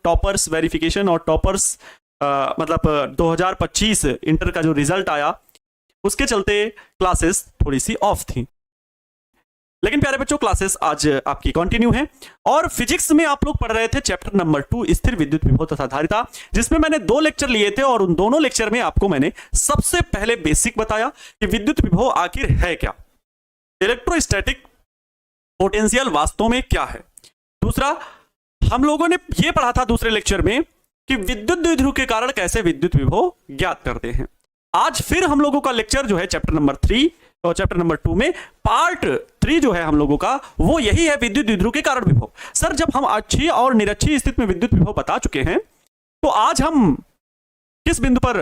Toppers verification और toppers मतलब 2025 inter का जो रिजल्ट आया उसके चलते क्लासेस थोड़ी सी ऑफ थी। लेकिन प्यारे बच्चों क्लासेस आज आपकी कंटिन्यू है और फिजिक्स में आप लोग पढ़ रहे थे चैप्टर नंबर 2 स्थिर विद्युत विभव तथा धारिता, जिसमें मैंने 2 लेक्चर लिए थे और उन दोनों लेक्चर में आपको मैंने सबसे पहले बेसिक बताया कि विद्युत विभव आखिर है क्या, इलेक्ट्रोस्टैटिक पोटेंशियल वास्तव में क्या है। दूसरा हम लोगों ने यह पढ़ा था दूसरे लेक्चर में कि विद्युत द्विध्रुव के कारण कैसे विद्युत विभव ज्ञात करते हैं। आज फिर हम लोगों का लेक्चर जो है चैप्टर नंबर 3 और चैप्टर नंबर 2 में पार्ट 3 जो है हम लोगों का वो यही है विद्युत द्विध्रुव के कारण विभव। सर जब हम अच्छी और निरक्षी स्थिति में विद्युत विभव बता चुके हैं तो आज हम किस बिंदु पर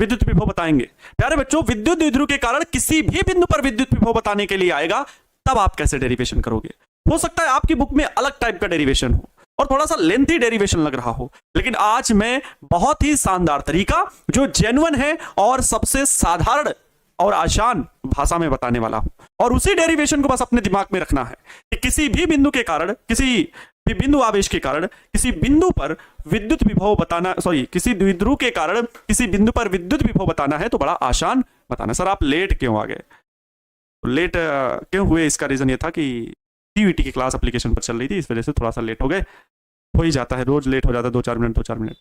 विद्युत विभव बताएंगे। प्यारे बच्चों विद्युत द्विध्रुव के कारण किसी भी बिंदु पर विद्युत विभव बताने के लिए आएगा, तब आप कैसे डेरिवेशन करोगे। हो सकता है आपकी बुक में अलग टाइप का डेरिवेशन हो और थोड़ा सा लेंथी डेरिवेशन लग रहा हो, लेकिन आज मैं बहुत ही शानदार तरीका जो जेन्युइन है और सबसे साधारण और आसान भाषा में बताने वाला हूं। और उसी डेरिवेशन को बस अपने दिमाग में रखना है कि किसी भी बिंदु के कारण, किसी भी बिंदु आवेश के कारण किसी बिंदु पर विद्युत विभव बताना, किसी द्विध्रुव के कारण किसी बिंदु पर विद्युत विभव बताना है तो बड़ा आसान बताना। सर आप लेट क्यों आ गए? तो लेट क्यों हुए इसका रीजन ये था कि सीयूईटी की क्लास एप्लीकेशन पर चल रही थी, इस वजह से थोड़ा सा लेट हो गए। हो ही जाता है, रोज लेट हो जाता है 2-4 मिनट।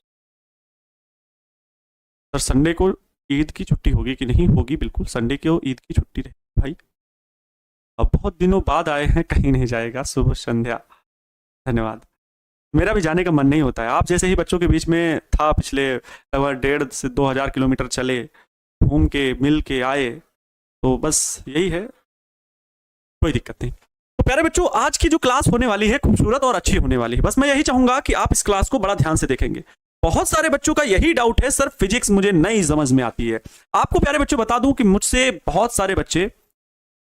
सर संडे को ईद की छुट्टी होगी कि नहीं होगी? बिल्कुल संडे को ईद की छुट्टी रहे भाई। अब बहुत दिनों बाद आए हैं, कहीं नहीं जाएगा। शुभ संध्या, धन्यवाद। मेरा भी जाने का मन नहीं होता है। आप जैसे ही बच्चों के बीच में था, पिछले लगभग 1,500 से 2,000 किलोमीटर चले, घूम के मिल के आए, तो बस यही है, कोई दिक्कत नहीं। तो प्यारे बच्चों आज की जो क्लास होने वाली है खूबसूरत और अच्छी होने वाली है। बस मैं यही चाहूंगा कि आप इस क्लास को बड़ा ध्यान से देखेंगे। बहुत सारे बच्चों का यही डाउट है, सर फिजिक्स मुझे नहीं समझ में आती है। आपको प्यारे बच्चों बता दूं कि मुझसे बहुत सारे बच्चे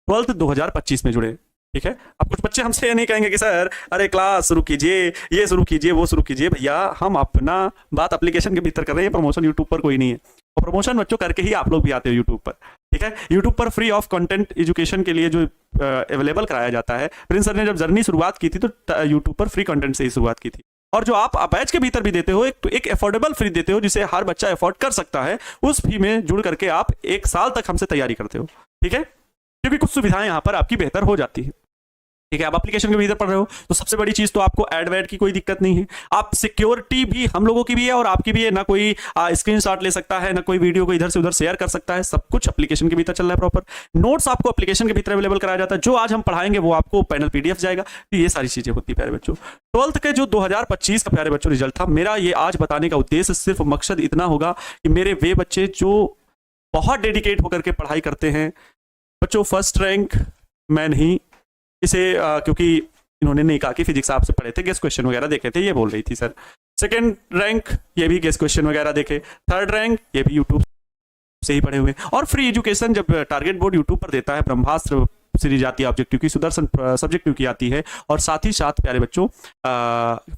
12th 2025 में जुड़े, ठीक है। अब कुछ बच्चे हमसे ये नहीं कहेंगे कि सर अरे क्लास शुरू कीजिए, ये शुरू कीजिए, वो शुरू कीजिए। भैया हम अपना बात एप्लीकेशन के भीतर कर रहे हैं, प्रमोशन यूट्यूब पर कोई नहीं है। और प्रमोशन बच्चों करके ही आप लोग भी आते हो यूट्यूब पर, ठीक है। यूट्यूब पर फ्री ऑफ कंटेंट एजुकेशन के लिए जो अवेलेबल कराया जाता है, प्रिंस सर ने जब जर्नी शुरुआत की थी तो यूट्यूब पर फ्री कंटेंट से ही शुरुआत की थी। और जो आप बैच के भीतर भी देते हो, एक अफोर्डेबल फ्री देते हो जिसे हर बच्चा अफोर्ड कर सकता है, उस फी में जुड़ करके आप 1 साल तक हमसे तैयारी करते हो, ठीक है। क्योंकि कुछ सुविधाएं यहाँ पर आपकी बेहतर हो जाती है, ठीक है। आप एप्लीकेशन के भीतर पढ़ रहे हो तो सबसे बड़ी चीज तो आपको एड वेड की कोई दिक्कत नहीं है। आप सिक्योरिटी भी हम लोगों की भी है और आपकी भी है, ना कोई स्क्रीनशॉट ले सकता है, ना कोई वीडियो को इधर से उधर शेयर कर सकता है। सब कुछ एप्लीकेशन के भीतर चल रहा है प्रॉपर। नोट्स आपको एप्लीकेशन के भीतर अवेलेबल कराया जाता है। जो आज हम पढ़ाएंगे वो आपको पैनल पीडीएफ जाएगा। तो ये सारी चीजें होती है प्यारे बच्चों। 12th के जो 2025 का प्यारे बच्चों रिजल्ट था, मेरा ये आज बताने का उद्देश्य सिर्फ मकसद इतना होगा कि मेरे वे बच्चे जो बहुत डेडिकेट होकर के पढ़ाई करते हैं, बच्चों फर्स्ट रैंक मैं नहीं इसे क्योंकि इन्होंने नहीं कहा कि फिजिक्स आपसे पढ़े थे, गेस क्वेश्चन वगैरह देखे थे, ये बोल रही थी सर। सेकंड रैंक ये भी गेस क्वेश्चन वगैरह देखे। थर्ड रैंक ये भी यूट्यूब से ही पढ़े हुए। और फ्री एजुकेशन जब टारगेट बोर्ड यूट्यूब पर देता है, ब्रह्मास्त्र सीरीज आती है ऑब्जेक्टिव की, सुदर्शन सब्जेक्टिव की आती है, और साथ ही साथ प्यारे बच्चों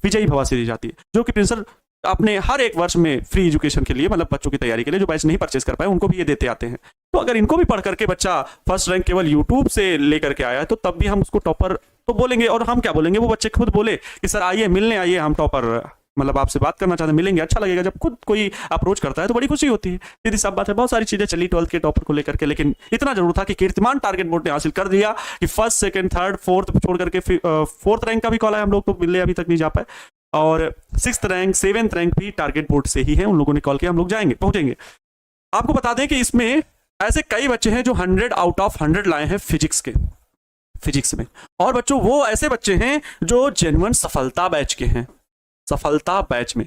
विजयी भवा सीरीज आती है, जो कि प्रिंसर अपने हर एक वर्ष में फ्री एजुकेशन के लिए, मतलब बच्चों की तैयारी के लिए जो बैच नहीं परचेस कर पाए उनको भी ये देते आते हैं। तो अगर इनको भी पढ़ करके बच्चा फर्स्ट रैंक केवल यूट्यूब से लेकर के आया है तो तब भी हम उसको टॉपर तो बोलेंगे। और हम क्या बोलेंगे, वो बच्चे खुद बोले कि सर आइए मिलने आइए, हम टॉपर मतलब आपसे बात करना चाहते हैं, मिलेंगे, अच्छा लगेगा। जब खुद कोई अप्रोच करता है तो बड़ी खुशी होती है। सीधी सब बात है। बहुत सारी चीजें चली 12th के टॉपर को लेकर के, लेकिन इतना जरूर था कि कीर्तिमान टारगेट बोर्ड ने हासिल कर दिया कि फर्स्ट सेकंड थर्ड फोर्थ छोड़ करके 4th रैंक का भी कॉल है, हम लोग तो मिलने अभी तक नहीं जा पाए। और 6th रैंक 7th रैंक भी टारगेट बोर्ड से ही है, उन लोगों ने कॉल किया, हम लोग जाएंगे, पहुंचेंगे। आपको बता दें कि इसमें ऐसे कई बच्चे हैं जो 100 आउट ऑफ 100 लाए हैं फिजिक्स में। और बच्चों वो ऐसे बच्चे हैं जो जेन्युइन सफलता बैच के हैं, सफलता बैच में,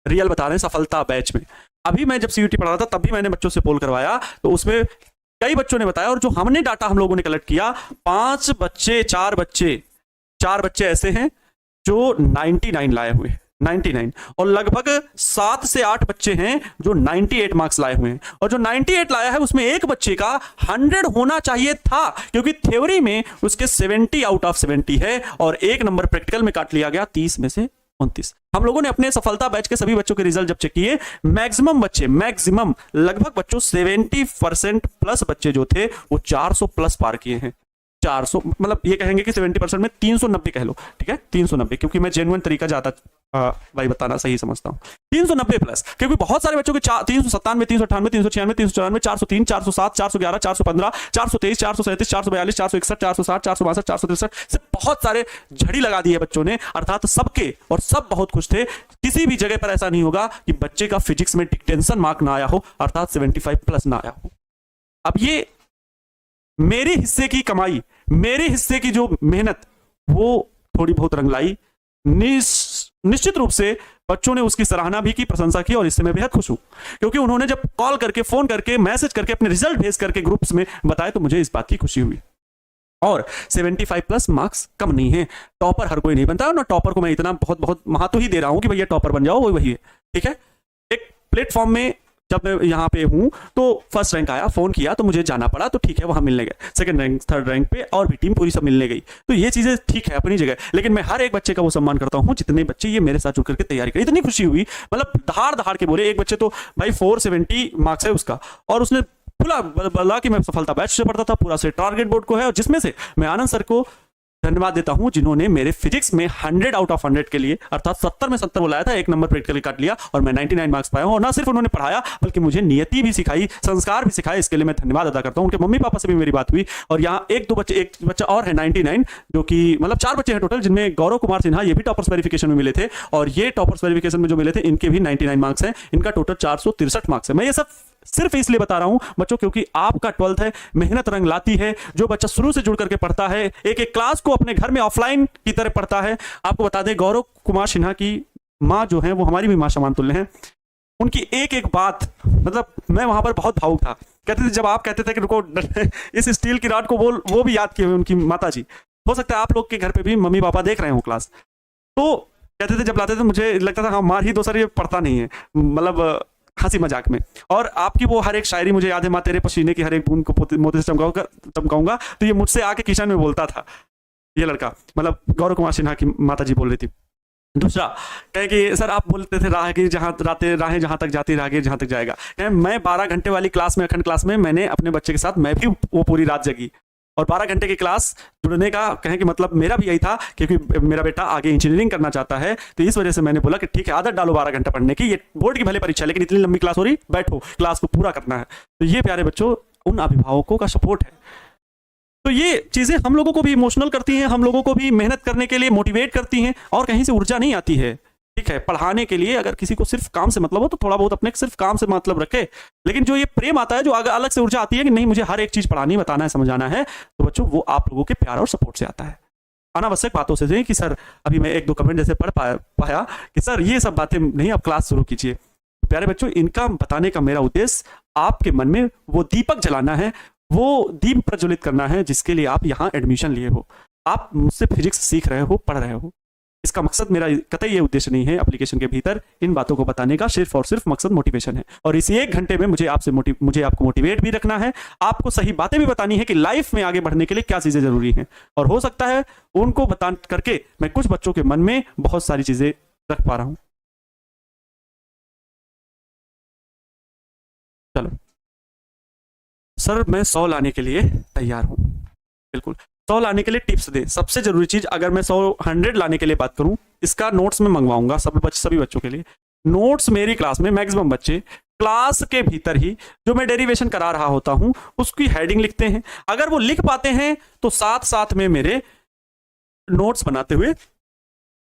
रियल बता रहे हैं, सफलता बैच में। अभी मैं जब सीयूटी पढ़ा रहा था तब भी मैंने बच्चों से पोल करवाया, तो उसमें कई बच्चों ने बताया, और जो हमने डाटा हम लोगों ने कलेक्ट किया, 4 बच्चे ऐसे हैं जो 99 लाए हुए, 99, और लगभग 7 से 8 बच्चे हैं जो 98 मार्क्स लाए हुए हैं। और जो 98 लाया है उसमें एक बच्चे का 100 होना चाहिए था, क्योंकि थ्योरी में उसके 70 आउट ऑफ 70 है, और 1 नंबर प्रैक्टिकल में काट लिया गया 30 में से 29। हम लोगों ने अपने सफलता बैच के सभी बच्चों के रिजल्ट जब चेक किए, मैक्सिमम लगभग बच्चों 70% प्लस बच्चे जो थे वो 400 प्लस पार किए हैं। 400, मतलब ये कहेंगे कि 70% में 390 कह लो, ठीक है 390, क्योंकि मैं जेन्युइन तरीका ज्यादा भाई बताना सही समझता हूँ। 390 प्लस, क्योंकि बहुत सारे बच्चों के 397, 398, 396, 394, 403, 407, 411, 415, 423, 437, 442, 461, 460, 462, 463 से बहुत सारे झड़ी लगा दी है बच्चों ने, अर्थात सबके, और सब बहुत खुश थे। किसी भी जगह पर ऐसा नहीं होगा कि बच्चे का फिजिक्स में डिक्टेंशन मार्क ना आया हो, अर्थात 75 प्लस ना आया हो। अब ये मेरे हिस्से की कमाई, मेरे हिस्से की जो मेहनत, वो थोड़ी बहुत रंग लाई। निश्चित रूप से बच्चों ने उसकी सराहना भी की, प्रशंसा की, और इससे मैं बेहद खुश हूं, क्योंकि उन्होंने जब कॉल करके, फोन करके, मैसेज करके, अपने रिजल्ट भेज करके ग्रुप्स में बताए, तो मुझे इस बात की खुशी हुई। और 75 प्लस मार्क्स कम नहीं है, टॉपर हर कोई नहीं बनता, और ना टॉपर को मैं इतना बहुत बहुत महत्व ही दे रहा हूं कि भैया टॉपर बन जाओ, वही है, ठीक है। एक प्लेटफॉर्म में जब मैं यहाँ पे हूँ तो फर्स्ट रैंक आया, फोन किया तो मुझे जाना पड़ा, तो ठीक है वहां मिलने गए, सेकंड रैंक, थर्ड रैंक पे और भी टीम पूरी सब मिलने गई, तो ये चीजें ठीक है अपनी जगह, लेकिन मैं हर एक बच्चे का वो सम्मान करता हूँ जितने बच्चे ये मेरे साथ जुड़ करके तैयारी करी। इतनी खुशी हुई, मतलब दहाड़ दहाड़ के बोले। एक बच्चे तो भाई 470 मार्क्स है उसका, और उसने खुला बोला कि मैं सफलता बैच से पढ़ता था, पूरा से टारगेट बोर्ड को है, और जिसमें से मैं आनंद सर को धन्यवाद देता हूं जिन्होंने मेरे फिजिक्स में 100 आउट ऑफ 100 के लिए, अर्थात 70 में 70 बुलाया था, एक नंबर प्रैक्टिकली काट लिया, और मैं 99 मार्क्स पाया हूं। और ना सिर्फ उन्होंने पढ़ाया, बल्कि मुझे नियति भी सिखाई, संस्कार भी सिखाए, इसके लिए मैं धन्यवाद अदा करता हूं। उनके मम्मी पापा से भी मेरी बात हुई, और यहाँ एक बच्चा और है 99, जो कि मतलब 4 बच्चे हैं टोटल, जिनमें गौरव कुमार सिन्हा, ये भी टॉपर्स वेरिफिकेशन में मिले थे, और ये टॉपर्स वेरिफिकेशन में जो मिले थे इनके भी 99 मार्क्स हैं, इनका टोटल 463 मार्क्स है। मैं ये सब सिर्फ इसलिए बता रहा हूं बच्चों, क्योंकि आपका 12th है, मेहनत रंग लाती है। जो बच्चा शुरू से जुड़ करके पढ़ता है, एक एक क्लास को अपने घर में ऑफलाइन की तरह पढ़ता है। आपको बता दें, गौरव कुमार सिन्हा की माँ जो है वो हमारी भी माँ समान तुल्य हैं। उनकी एक एक बात, मतलब मैं वहां पर बहुत भावुक था। कहते थे, जब आप कहते थे कि रुको इस स्टील की रॉड को बोल, वो भी याद किए हुए उनकी माता जी। हो सकता है आप लोग के घर पे भी मम्मी पापा देख रहे हो क्लास, तो कहते थे जब लाते थे मुझे लगता था हाँ मार ही दो सर, ये पढ़ता नहीं है, मतलब हंसी मजाक में। और आपकी वो हर एक शायरी मुझे याद है, माँ तेरे पसीने की हर एक बूंद को मोती से चमकाऊंगा, तो ये मुझसे आके किचन में बोलता था ये लड़का, मतलब गौरव कुमार सिन्हा की माता जी बोल रही थी। दूसरा कहे कि सर आप बोलते थे राहगीर राहें जहां तक जाती, राहगीर जहां तक जाएगा। कहे मैं 12 घंटे वाली क्लास में, अखंड क्लास में, मैंने अपने बच्चे के साथ मैं भी वो पूरी रात जगी, और 12 घंटे की क्लास जुड़ने का कहें कि मतलब मेरा भी यही था, क्योंकि मेरा बेटा आगे इंजीनियरिंग करना चाहता है, तो इस वजह से मैंने बोला कि ठीक है आदत डालो 12 घंटे पढ़ने की, ये बोर्ड की भले परीक्षा है, लेकिन इतनी लंबी क्लास हो रही, बैठो क्लास को पूरा करना है। तो ये प्यारे बच्चों उन अभिभावकों का सपोर्ट है। तो ये चीजें हम लोगों को भी इमोशनल करती हैं, हम लोगों को भी मेहनत करने के लिए मोटिवेट करती हैं, और कहीं से ऊर्जा नहीं आती है। ठीक है, पढ़ाने के लिए अगर किसी को सिर्फ काम से मतलब हो तो थोड़ा बहुत अपने सिर्फ काम से मतलब रखे, लेकिन जो ये प्रेम आता है, जो अलग से ऊर्जा आती है कि नहीं मुझे हर एक चीज पढ़ानी, बताना है, समझाना है, तो बच्चों वो आप लोगों के प्यार और सपोर्ट से आता है। अनावश्यक बातों से नहीं कि सर अभी मैं 1-2 कमेंट जैसे पढ़ पाया कि सर ये सब बातें नहीं, आप क्लास शुरू कीजिए। प्यारे बच्चों, इनका बताने का मेरा उद्देश्य आपके मन में वो दीपक जलाना है, वो दीप प्रज्वलित करना है जिसके लिए आप यहाँ एडमिशन लिए हो। आप मुझसे फिजिक्स सीख रहे हो, पढ़ रहे हो, इसका मकसद मेरा कतई ये उद्देश्य नहीं है एप्लीकेशन के भीतर इन बातों को बताने का, सिर्फ और सिर्फ मकसद मोटिवेशन है। और इसी 1 घंटे में मुझे आपको मोटिवेट भी रखना है, आपको सही बातें भी बतानी है कि लाइफ में आगे बढ़ने के लिए क्या चीजें जरूरी हैं, और हो सकता है उनको बता करके मैं कुछ बच्चों के मन में बहुत सारी चीजें रख पा रहा हूं। चलो सर, मैं 100 लाने के लिए तैयार हूं, बिल्कुल 100 लाने के लिए टिप्स दे। सबसे जरूरी चीज, अगर मैं 100 लाने के लिए बात करूं, इसका नोट्स में मंगवाऊंगा सभी बच्चों के लिए। नोट्स मेरी क्लास में मैक्सिमम बच्चे क्लास के भीतर ही जो मैं डेरिवेशन करा रहा होता हूं उसकी हेडिंग लिखते हैं। अगर वो लिख पाते हैं तो साथ साथ में मेरे नोट्स बनाते हुए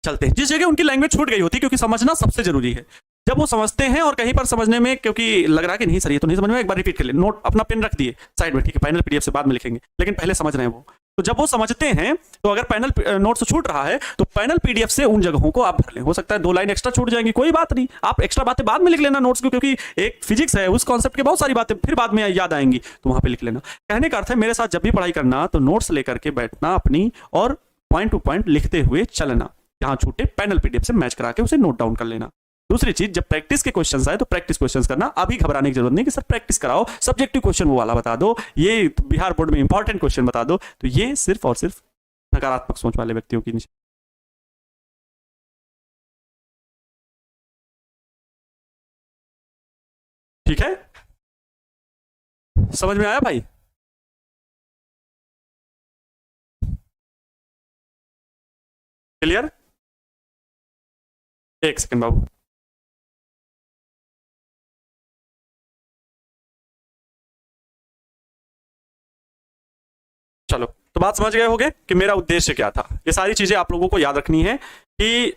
चलते हैं। जिस जगह उनकी लैंग्वेज छूट गई होती है, क्योंकि समझना सबसे जरूरी है, जब वो समझते हैं और कहीं पर समझने में क्योंकि लग रहा है कि नहीं सर ये तो नहीं समझ में, एक बार रिपीट कर ले, नोट अपना पेन रख दिए साइड में, ठीक है फाइनल पीडीएफ से बाद में लिखेंगे, लेकिन पहले समझ रहे हैं वो। तो जब वो समझते हैं, तो अगर पैनल नोट से छूट रहा है तो पैनल पीडीएफ से उन जगहों को आप भर लें। हो सकता है 2 लाइन एक्स्ट्रा छूट जाएंगी, कोई बात नहीं, आप एक्स्ट्रा बातें बाद में लिख लेना नोट्स को, क्योंकि एक फिजिक्स है, उस कॉन्सेप्ट के बहुत सारी बातें फिर बाद में याद आएंगी, तो वहां पे लिख लेना। कहने का अर्थ है मेरे साथ जब भी पढ़ाई करना तो नोट्स लेकर के बैठना अपनी, और पॉइंट टू पॉइंट लिखते हुए चलना, जहां छूटे पैनल पीडीएफ से मैच करा के उसे नोट डाउन कर लेना। दूसरी चीज, जब प्रैक्टिस के क्वेश्चंस आए तो प्रैक्टिस क्वेश्चंस करना। अभी घबराने की जरूरत नहीं कि सर प्रैक्टिस कराओ, सब्जेक्टिव क्वेश्चन वो वाला बता दो, ये बिहार बोर्ड में इंपॉर्टेंट क्वेश्चन बता दो, तो ये सिर्फ और सिर्फ नकारात्मक सोच वाले व्यक्तियों की निशानी। ठीक है, समझ में आया भाई? क्लियर? एक सेकंड बाबू। चलो, तो बात समझ गए होगे कि मेरा उद्देश्य क्या था। ये सारी चीजें आप लोगों को याद रखनी है कि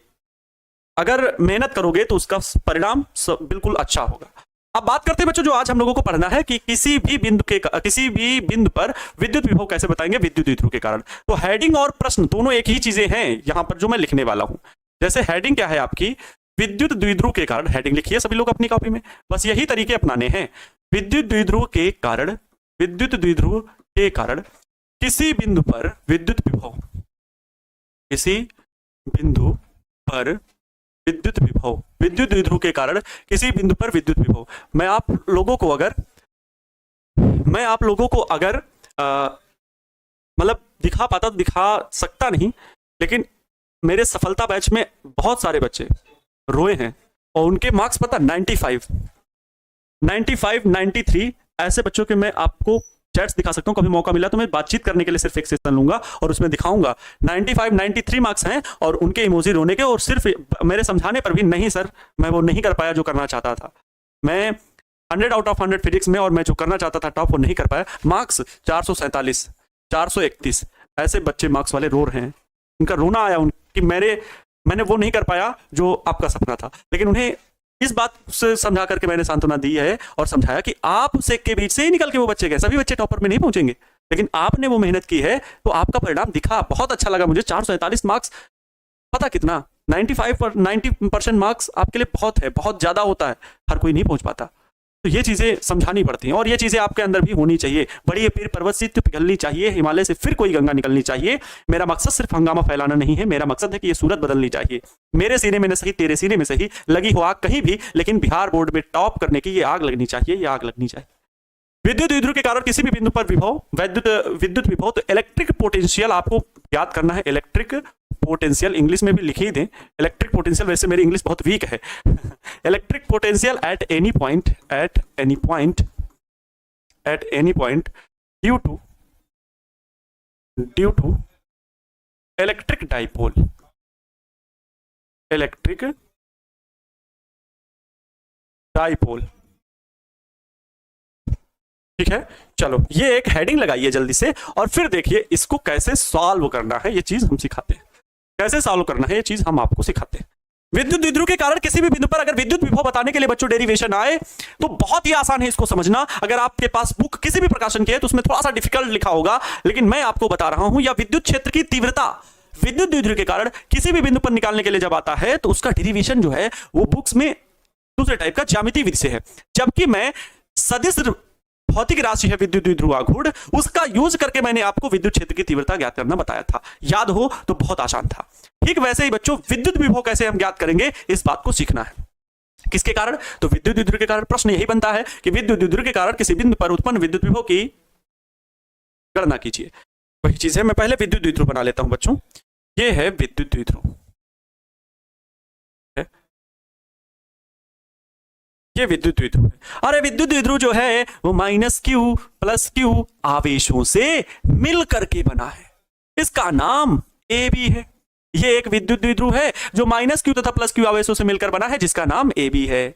अगर मेहनत करोगे तो उसका परिणाम बिल्कुल अच्छा होगा। अब बात करते हैं बच्चों, जो आज हम लोगों को पढ़ना है कि किसी भी बिंदु पर विद्युत विभव कैसे बताएंगे विद्युत द्विध्रुव के कारण। तो हेडिंग और प्रश्न दोनों एक ही चीजें हैं यहां पर जो मैं लिखने वाला हूं। जैसे हेडिंग क्या है आपकी, विद्युत द्विध्रुव के कारण, हेडिंग लिखिए सभी लोग अपनी कॉपी में, बस यही तरीके अपनाने हैं। विद्युत द्विध्रुव के कारण, विद्युत द्विध्रुव के कारण किसी बिंदु पर विद्युत विभव, किसी बिंदु पर विद्युत विभव, विद्युत द्विध्रुव के कारण किसी बिंदु पर विद्युत विभव। मैं आप लोगों को अगर मतलब दिखा पाता तो दिखा सकता नहीं, लेकिन मेरे सफलता बैच में बहुत सारे बच्चे रोए हैं और उनके मार्क्स पता 95, 93 ऐसे बच्चों के मैं आपको चैट्स दिखा सकता हूं। कभी मौका मिला तो मैं बातचीत करने के लिए सिर्फ एक सेशन लूंगा और उसमें दिखाऊंगा 95, 93 मार्क्स हैं और उनके इमोजी रोने के, और सिर्फ मेरे समझाने पर भी नहीं सर मैं वो नहीं कर पाया जो करना चाहता था। मैं 100 आउट ऑफ 100 फिजिक्स में, और मैं जो करना चाहता था टॉप वो नहीं कर पाया। मार्क्स 447, 431 ऐसे बच्चे मार्क्स वाले रो रहे हैं। उनका रोना आया कि मैंने वो नहीं कर पाया जो आपका सपना था। लेकिन उन्हें इस बात से समझा करके मैंने सांत्वना दी है और समझाया कि आप से के बीच से ही निकल के वो बच्चे गए। सभी बच्चे टॉपर में नहीं पहुंचेंगे, लेकिन आपने वो मेहनत की है तो आपका परिणाम दिखा। बहुत अच्छा लगा मुझे। 447 मार्क्स, पता कितना 90% मार्क्स आपके लिए बहुत है, बहुत ज्यादा होता है, हर कोई नहीं पहुंच पाता। तो ये चीजें समझानी पड़ती हैं और ये चीजें आपके अंदर भी होनी चाहिए। बड़ी पीर पर्वत से पिघलनी चाहिए, हिमालय से फिर कोई गंगा निकलनी चाहिए। मेरा मकसद सिर्फ हंगामा फैलाना नहीं है, मेरा मकसद है कि ये सूरत बदलनी चाहिए। मेरे सीने में न सही तेरे सीने में सही लगी हो आग कहीं भी, लेकिन बिहार बोर्ड में टॉप करने की ये आग लगनी चाहिए, ये आग लगनी चाहिए। विद्युत द्विध्रुव के कारण किसी भी बिंदु पर विभव, विद्युत विभव, तो इलेक्ट्रिक पोटेंशियल आपको याद करना है। इलेक्ट्रिक पोटेंशियल इंग्लिश में भी लिख ही दें, इलेक्ट्रिक पोटेंशियल, वैसे मेरी इंग्लिश बहुत वीक है। Electric potential at any point due to electric dipole, electric dipole. ठीक है, चलो ये एक हेडिंग लगाइए जल्दी से और फिर देखिए इसको कैसे सॉल्व करना है। ये चीज हम सिखाते हैं, कैसे सॉल्व करना है ये चीज हम आपको सिखाते हैं। विद्युत द्विध्रुव के कारण किसी भी बिंदु पर अगर विद्युत विभव बताने के लिए बच्चों डेरिवेशन आए तो बहुत ही आसान है इसको समझना। अगर आपके पास बुक किसी भी प्रकाशन की है तो उसमें थोड़ा सा डिफिकल्ट लिखा होगा, लेकिन मैं आपको बता रहा हूं। या विद्युत क्षेत्र की तीव्रता विद्युत द्विध्रुव के कारण किसी भी बिंदु पर निकालने के लिए जब आता है तो उसका डेरिवेशन जो है वो बुक्स में दूसरे टाइप का ज्यामितीय विधि से है, जबकि मैं सदिश भौतिक राशि है विद्युत द्विध्रुव आघूर्ण, उसका यूज करके मैंने आपको विद्युत क्षेत्र की तीव्रता ज्ञात करना बताया था। याद हो तो बहुत आसान था। ठीक वैसे ही बच्चों विद्युत विभव कैसे हम ज्ञात करेंगे इस बात को सीखना है। किसके कारण? तो विद्युत द्विध्रुव के कारण। प्रश्न यही बनता है कि विद्युत द्विध्रुव के कारण किसी बिंदु पर उत्पन्न विद्युत विभव की गणना कीजिए। वही चीज है, मैं पहले विद्युत द्विध्रुव बना लेता हूं बच्चों। ये है विद्युत द्विध्रुव, ये विद्युत द्विध्रुव है। अरे विद्युत द्विध्रुव जो है वो -q + q आवेशों से मिल करके बना है, इसका नाम AB है। ये एक विद्युत द्विध्रुव है जो -q तथा +q आवेशों से मिलकर बना है, जिसका नाम AB है।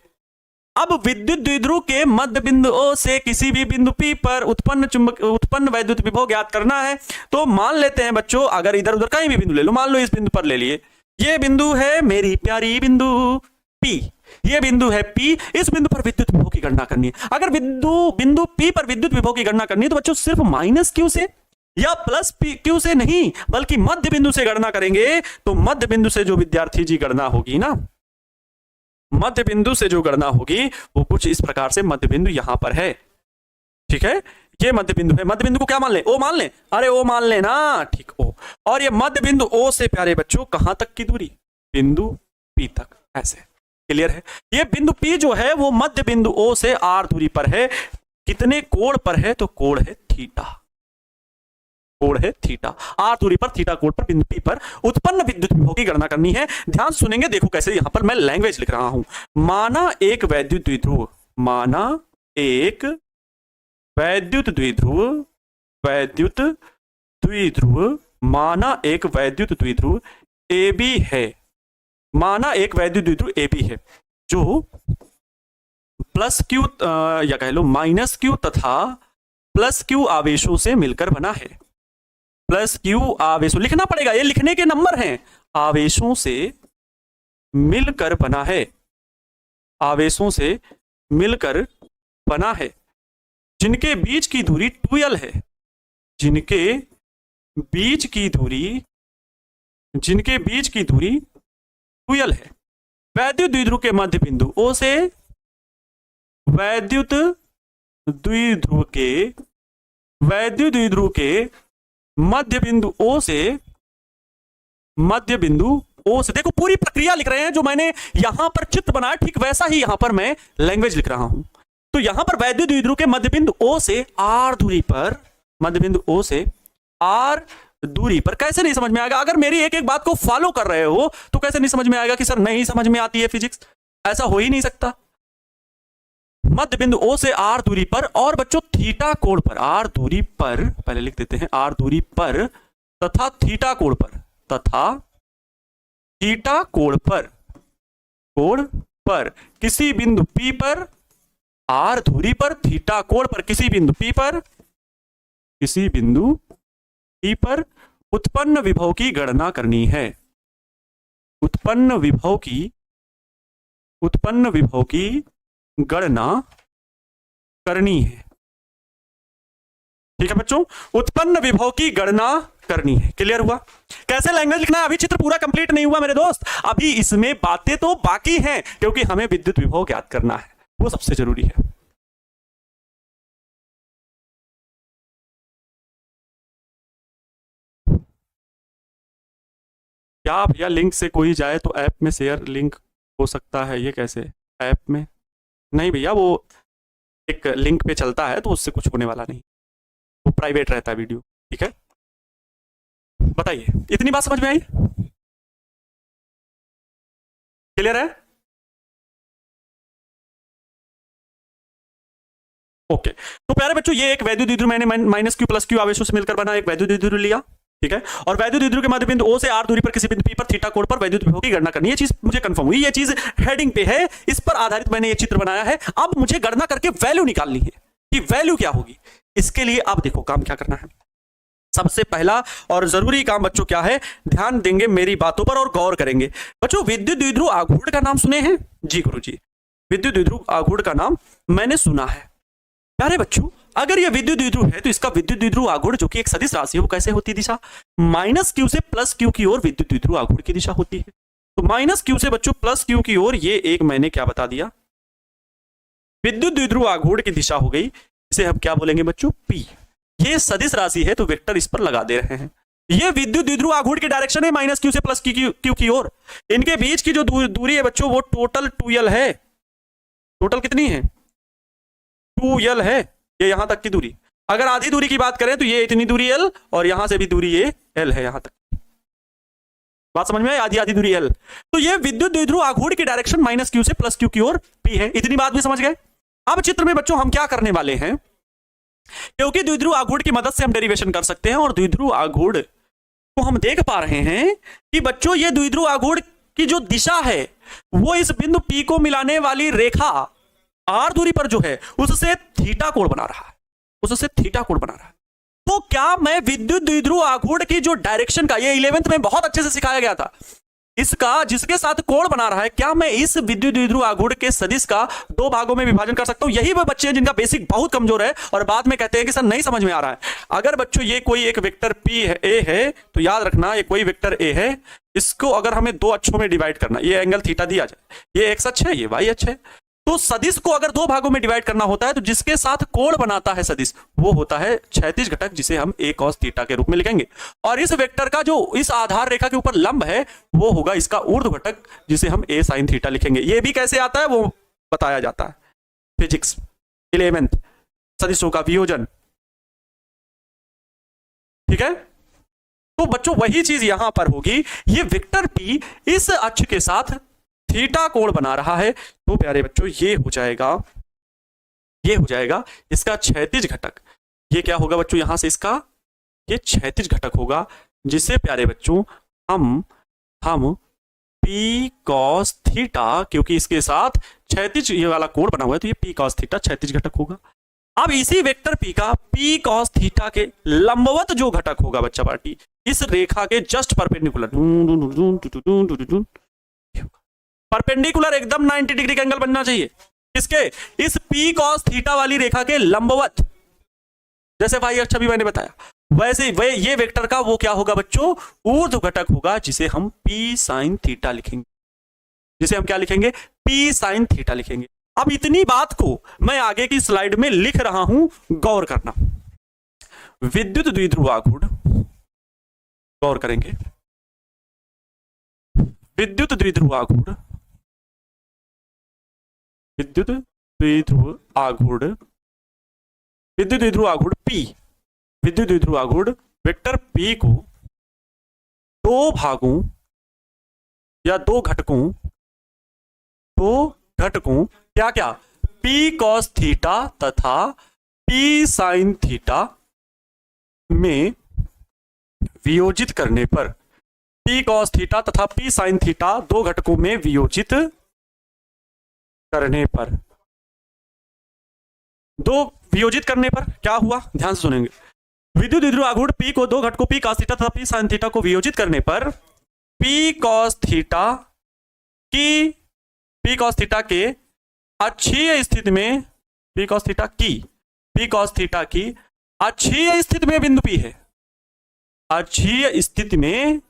अब विद्युत द्विध्रुव के मध्य बिंदु O से किसी भी बिंदु P पर उत्पन्न वैद्युत विभव ज्ञात करना है। तो मान लेते हैं बच्चों, अगर इधर उधर कहीं भी बिंदु ले लो, मान लो इस बिंदु पर ले लिए, ये बिंदु है मेरी प्यारी बिंदु P, ये बिंदु है P, इस बिंदु पर विद्युत विभव की गणना करनी है। अगर बिंदु P पर विद्युत विभव की गणना करनी है तो बच्चों सिर्फ -q से या +q से नहीं, बल्कि मध्य बिंदु से गणना करेंगे। तो मध्य बिंदु से जो विद्यार्थी जी गणना होगी ना, मध्य बिंदु से जो गणना होगी वो कुछ इस प्रकार से मध्य बिंदु यहां पर है। ठीक है, ये मध्य बिंदु है। मध्य बिंदु को क्या मान ले? O मान ले। अरे O मान ले ना, ठीक O। और ये मध्य बिंदु O से प्यारे बच्चों कहां तक की दूरी? बिंदु P तक, ऐसे। क्लियर है? ये बिंदु P जो है वो मध्य बिंदु O से r दूरी पर है। कितने कोण पर है? तो कोण है थीटा, कोण है थीटा। r दूरी पर थीटा कोण पर बिंदु P पर उत्पन्न विद्युत विभव की गणना करनी है। ध्यान सुनेंगे, देखो कैसे, यहां पर मैं लैंग्वेज लिख रहा हूं। माना एक वैद्युत द्विध्रुव, माना एक वैद्युत द्विध्रुव, वैद्युत द्विध्रुव, माना एक वैद्युत द्विध्रुव ए बी है, माना एक वैद्युत द्विध्रुव ए बी है जो प्लस क्यू या कह लो माइनस क्यू तथा प्लस क्यू आवेशों से मिलकर बना है। प्लस क्यू आवेशों लिखना पड़ेगा, ये लिखने के नंबर हैं। आवेशों से मिलकर बना है, आवेशों से मिलकर बना है, जिनके बीच की दूरी 2l है, जिनके बीच की दूरी 2l है। वैद्युत द्विध्रुव के मध्य बिंदु O से वैद्युत द्विध्रुव के मध्य बिंदु O से देखो पूरी प्रक्रिया लिख रहे हैं। जो मैंने यहां पर चित्र बनाया ठीक वैसा ही यहां पर मैं लैंग्वेज लिख रहा हूं। तो यहां पर वैद्युत द्विध्रुव के मध्य बिंदु O से R दूरी पर, मध्य बिंदु O से R दूरी पर कैसे नहीं समझ में आएगा? अगर मेरी एक एक बात को फॉलो कर रहे हो तो कैसे नहीं समझ में आएगा कि सर नहीं समझ में आती है फिजिक्स? ऐसा हो ही नहीं सकता। मध्य बिंदु O से R दूरी पर और बच्चों थीटा कोण पर, R दूरी पर पहले लिख देते हैं, R दूरी पर तथा थीटा कोण पर किसी बिंदु P पर, R दूरी पर थीटा कोण पर किसी बिंदु P पर उत्पन्न विभव की गणना करनी है। उत्पन्न विभव की गणना करनी है। ठीक है बच्चों, उत्पन्न विभव की गणना करनी है। क्लियर हुआ? कैसे लैंग्वेज लिखना है? अभी चित्र पूरा कंप्लीट नहीं हुआ मेरे दोस्त, अभी इसमें बातें तो बाकी हैं, क्योंकि हमें विद्युत विभव ज्ञात करना है, वो सबसे जरूरी है। क्या भैया लिंक से कोई जाए तो ऐप में शेयर लिंक हो सकता है? ये कैसे ऐप में? नहीं भैया, वो एक लिंक पे चलता है तो उससे कुछ होने वाला नहीं, वो प्राइवेट रहता है वीडियो। ठीक है, बताइए, इतनी बात समझ में आई? क्लियर है? ओके, तो प्यारे बच्चों ये एक वैद्युत द्विध्रुव मैंने माइनस क्यू प्लस क्यू आवेशों से मिलकर बना एक वैद्युत द्विध्रुव लिया। ठीक है, और वैद्युत द्विध्रुव के मध्य बिंदु O से R दूरी पर किसी बिंदु P पर थीटा कोण पर वैद्युत विभव की गणना करनी है। ये चीज मुझे कंफर्म हुई, ये चीज हेडिंग पे है, इस पर आधारित मैंने ये चित्र बनाया है। अब मुझे गणना करके वैल्यू निकालनी है कि वैल्यू क्या होगी। इसके लिए आप देखो काम क्या करना है। सबसे पहला और जरूरी काम बच्चों क्या है? ध्यान देंगे मेरी बातों पर और गौर करेंगे। बच्चों विद्युत द्विध्रुव आघूर्ण का नाम सुने हैं? जी गुरुजी, विद्युत द्विध्रुव आघूर्ण का नाम मैंने सुना है। प्यारे बच्चों अगर यह विद्युत द्विध्रुव है तो इसका विद्युत द्विध्रुव आघूर्ण जो कि एक सदिश राशि है वो कैसे होती दिशा? माइनस क्यू से प्लस क्यू की ओर विद्युत द्विध्रुव आघूर्ण की दिशा होती है। तो माइनस क्यू से बच्चों प्लस क्यू की ओर, ये एक मैंने क्या बता दिया, विद्युत द्विध्रुव आघूर्ण की दिशा हो गई। इसे हम क्या बोलेंगे बच्चों? पी। ये सदिश राशि है तो वेक्टर इस पर लगा दे रहे हैं। ये विद्युत द्विध्रुव आघूर्ण की डायरेक्शन है माइनस क्यू से प्लस क्यू की ओर। इनके बीच की जो दूरी है बच्चों वो टोटल 2l है। टोटल कितनी है? 2l है, ये यहां तक की दूरी। अगर आधी दूरी की बात करें तो ये इतनी दूरी l और यहां से भी दूरी ये l है, यहां तक। बात समझ में आई? आधी आधी दूरी l। तो ये विद्युत द्विध्रुव आघूर्ण की डायरेक्शन माइनस क्यू से प्लस क्यू की ओर p है। इतनी बात भी समझ गए? अब चित्र में बच्चों हम क्या करने वाले हैं, क्योंकि द्विध्रुव आघूर्ण की मदद से हम डेरिवेशन कर सकते हैं और द्विध्रुव आघूर्ण को हम देख पा रहे हैं कि बच्चों ये द्विध्रुव आघूर्ण की जो दिशा है वो इस बिंदु P को मिलाने वाली रेखा R दूरी पर जो है उससे थीटा कोण बना रहा है, तो क्या मैं विद्युत द्विध्रुव आघूर्ण की जो डायरेक्शन का, ये 11th में बहुत अच्छे से सिखाया गया था, इसका जिसके साथ कोण बना रहा है, क्या मैं इस विद्युत द्विध्रुव आघूर्ण के सदिश का दो भागों में विभाजन कर सकता हूं? यही वो बच्चे हैं जिनका बेसिक बहुत कमजोर है और बाद में कहते हैं कि सर नहीं समझ में आ रहा है। अगर बच्चों ये कोई एक वेक्टर P है, A है, तो याद रखना ये कोई वेक्टर A है, इसको अगर हमें दो अक्षों में डिवाइड करना, ये एंगल थीटा दिया जाए, ये एक्स अक्ष है, ये वाई अक्ष है, तो सदिश को अगर दो भागों में डिवाइड करना होता है तो जिसके साथ कोण बनाता है सदिश वो होता है क्षैतिज घटक, जिसे हम a cos थीटा के रूप में लिखेंगे। और इस वेक्टर का जो इस आधार रेखा के ऊपर लंब है वो होगा इसका ऊर्ध्व घटक, जिसे हम a sin थीटा लिखेंगे। ये भी कैसे आता है वो बताया जाता है फिजिक्स 11th, सदिशों का वियोजन। ठीक है, तो बच्चों वही चीज यहां पर होगी। ये वेक्टर p इस अक्ष के साथ थीटा कोण बना रहा है, तो प्यारे बच्चों ये हो जाएगा इसका क्षैतिज घटक। ये क्या होगा बच्चों? यहां से इसका ये क्षैतिज घटक होगा, जिसे प्यारे बच्चों हम हम पी कॉस थीटा, क्योंकि इसके साथ क्षैतिज ये वाला कोण बना हुआ है तो ये पी कॉस थीटा क्षैतिज घटक होगा। अब इसी वेक्टर पी का पी कॉस थीटा के लंबवत जो घटक होगा बच्चा पार्टी, इस रेखा के जस्ट परपेंडिकुलर, परपेंडिकुलर एकदम 90 डिग्री का एंगल बनना चाहिए। किसके? इस पी कॉस थीटा वाली रेखा के लंबवत। जैसे भाई अच्छा भी मैंने बताया, वैसे ये वेक्टर का वो क्या होगा बच्चों? ऊर्ध्व घटक होगा, जिसे हम पी साइन थीटा लिखेंगे। जिसे हम क्या लिखेंगे? पी साइन थीटा लिखेंगे। अब इतनी बात को मैं आगे की स्लाइड में लिख रहा हूं, गौर करना। विद्युत द्विध्रुव आघूर्ण, गौर करेंगे। विद्युत द्विध्रुव आघूर्ण, विद्युत द्विध्रुव आघूर्ण, विद्युत द्विध्रुव आघूर्ण पी, विद्युत द्विध्रुव आघूर्ण वेक्टर पी को दो भागों या दो घटकों क्या क्या पी कॉस थीटा तथा पी साइन थीटा में वियोजित करने पर, पी कॉस थीटा तथा पी साइन थीटा दो घटकों में वियोजित करने पर, दो वियोजित करने पर क्या हुआ? ध्यान से सुनेंगे। विद्युत द्विध्रुव आघूर्ण पी को दो घटकों पी कॉस थीटा तथा पी साइन थीटा को वियोजित करने पर पी कॉस थीटा के अक्षीय स्थिति में, पी कॉस थीटा की अक्षीय स्थिति में बिंदु पी है, अक्षीय स्थिति में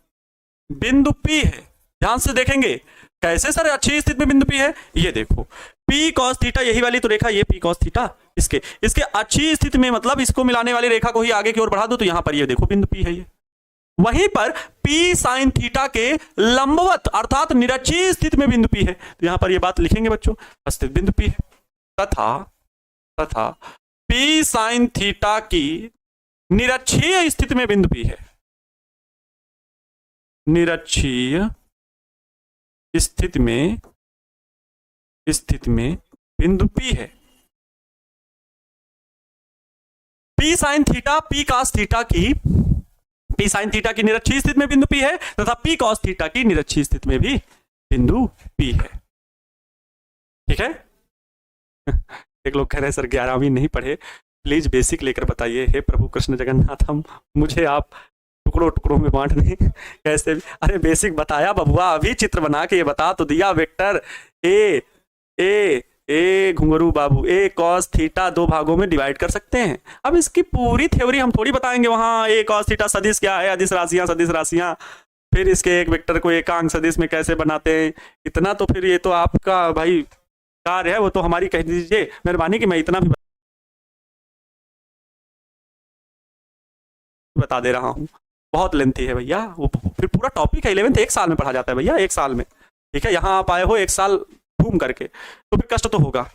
बिंदु पी है। ध्यान से देखेंगे कैसे सर अक्षीय स्थिति में बिंदु पी है? ये देखो पी कॉस थीटा, यही वाली तो रेखा, ये पी कॉस थीटा, इसके अक्षीय स्थिति में मतलब इसको मिलाने वाली रेखा को ही आगे की ओर बढ़ा दो तो यहां पर ये देखो बिंदु पी है। ये वहीं पर पी साइन थीटा के लंबवत अर्थात निरक्षीय स्थिति में बिंदु पी है, तो यहां पर ये बात लिखेंगे बच्चों, स्थित बिंदु पी है। तथा पी साइन थीटा की निरक्षीय स्थिति में बिंदु पी है, निरक्षीय स्थिति में बिंदु पी है। P sine theta P sine theta की निरक्षीय स्थिति में बिंदु पी है तथा पी कॉस थीटा की निरक्षीय स्थिति में भी बिंदु पी है। ठीक है। एक लोग कह रहे हैं सर 11वीं नहीं पढ़े, प्लीज बेसिक लेकर बताइए। हे प्रभु कृष्ण जगन्नाथ, हम मुझे आप टुकड़ों में बांट दें कैसे भी। अरे बेसिक बताया बबुआ, अभी चित्र बना के ये बता तो दिया। वेक्टर ए घुंघरू बाबू, ए कॉस थीटा दो भागों में डिवाइड कर सकते हैं। अब इसकी पूरी थ्योरी हम थोड़ी बताएंगे वहां। ए कॉस थीटा सदिश क्या है, अदिश राशियां, फिर इसके एक वेक्टर को एकांक सदिश में कैसे बनाते हैं, इतना तो फिर ये तो आपका भाई कार्य है, वो तो हमारी कह दीजिए मेहरबानी कि मैं इतना भी बता दे रहा हूँ। बहुत लेंथी है भैया, वो फिर पूरा टॉपिक है 11th एक साल में पढ़ा जाता है भैया, एक साल में। ठीक है, यहाँ आप आए हो एक साल घूम करके, तो फिर कष्ट तो होगा।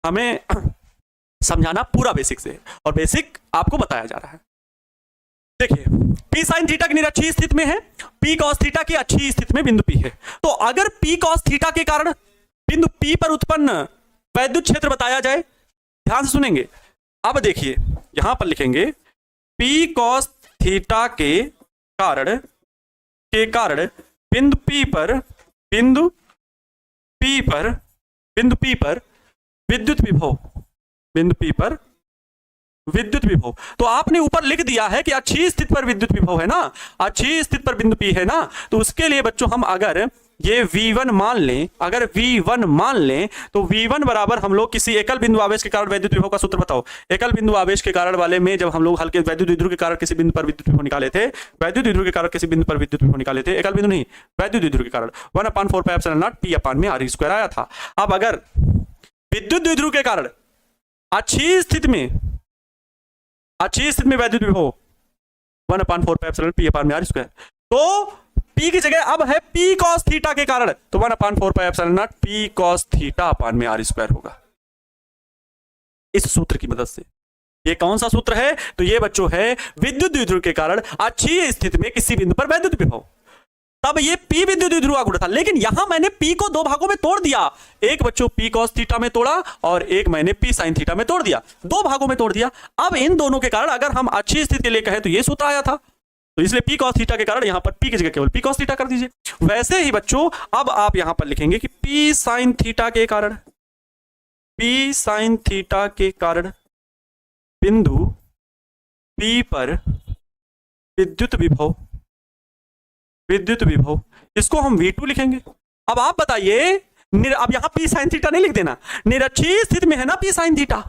हमें समझाना पूरा बेसिक से, और बेसिक आपको बताया जा रहा है। देखिए पी साइन थीटा की निरक्षीय स्थिति में है, पी कॉस थीटा की अक्षीय स्थिति में बिंदु पी है। तो अगर पी कॉस थीटा के कारण बिंदु पी पर उत्पन्न वैद्युत क्षेत्र बताया जाए, ध्यान से सुनेंगे। अब देखिए यहां पर लिखेंगे पी कॉस थीटा के कारण बिंदु पी पर विद्युत विभव, तो आपने ऊपर लिख दिया है कि अक्षीय स्थिति पर विद्युत विभव है ना, अक्षीय स्थिति पर बिंदु पी है ना। तो उसके लिए बच्चों हम अगर ये V1 मान लें, तो V1 बराबर हम लोग किसी एकल बिंदु आवेश के कारण वैद्युत विभव का सूत्र बताओ। एकल बिंदु आवेश के कारण वाले में जब हम लोग हल्के वैद्युत द्विध्रुव के कारण किसी बिंदु पर विद्युत विभव निकाले थे, वैद्युत द्विध्रुव के कारण किसी बिंदु पर विद्युत विभव निकाले थे, एकल बिंदु नहीं वैद्युत द्विध्रुव के कारण 1/4 पाई एप्सिलॉन नॉट P अपान में R² आया था। अब अगर विद्युत द्विध्रुव के कारण अक्षीय स्थिति में वैद्युत विभव 1/4 पाई एप्सिलॉन P अपान में R², तो P की जगह अब है P cos थीटा के कारण, तो 1/4 pi epsilon not P cos theta upon में R² होगा इस सूत्र की मदद से। ये कौन सा सूत्र है? तो ये बच्चों है विद्युत द्विध्रुव के कारण अक्षीय स्थिति में किसी बिंदु पर वैद्युत विभव। तब ये P विद्युत द्विध्रुव आघूर्ण था, लेकिन यहां मैंने P को दो भागों में तोड़ दिया। एक बच्चों P cos थीटा में तोड़ा और एक मैंने P sin थीटा में तोड़ दिया, दो भागों में तोड़ दिया। अब इन दोनों के कारण अगर हम अक्षीय स्थिति के लिए कहें तो ये सूत्र आया था, तो इसलिए पी कॉस थीटा के कारण यहां पर पी की जगह केवल पी कॉस थीटा कर दीजिए। वैसे ही बच्चों अब आप यहां पर लिखेंगे कि पी साइन थीटा के कारण, पी साइन थीटा के कारण बिंदु पी पर विद्युत विभव, विद्युत विभव, इसको हम V2 लिखेंगे। अब आप बताइए, अब यहां P sin थीटा नहीं लिख देना, निरक्षीय स्थिति में है ना P sin थीटा,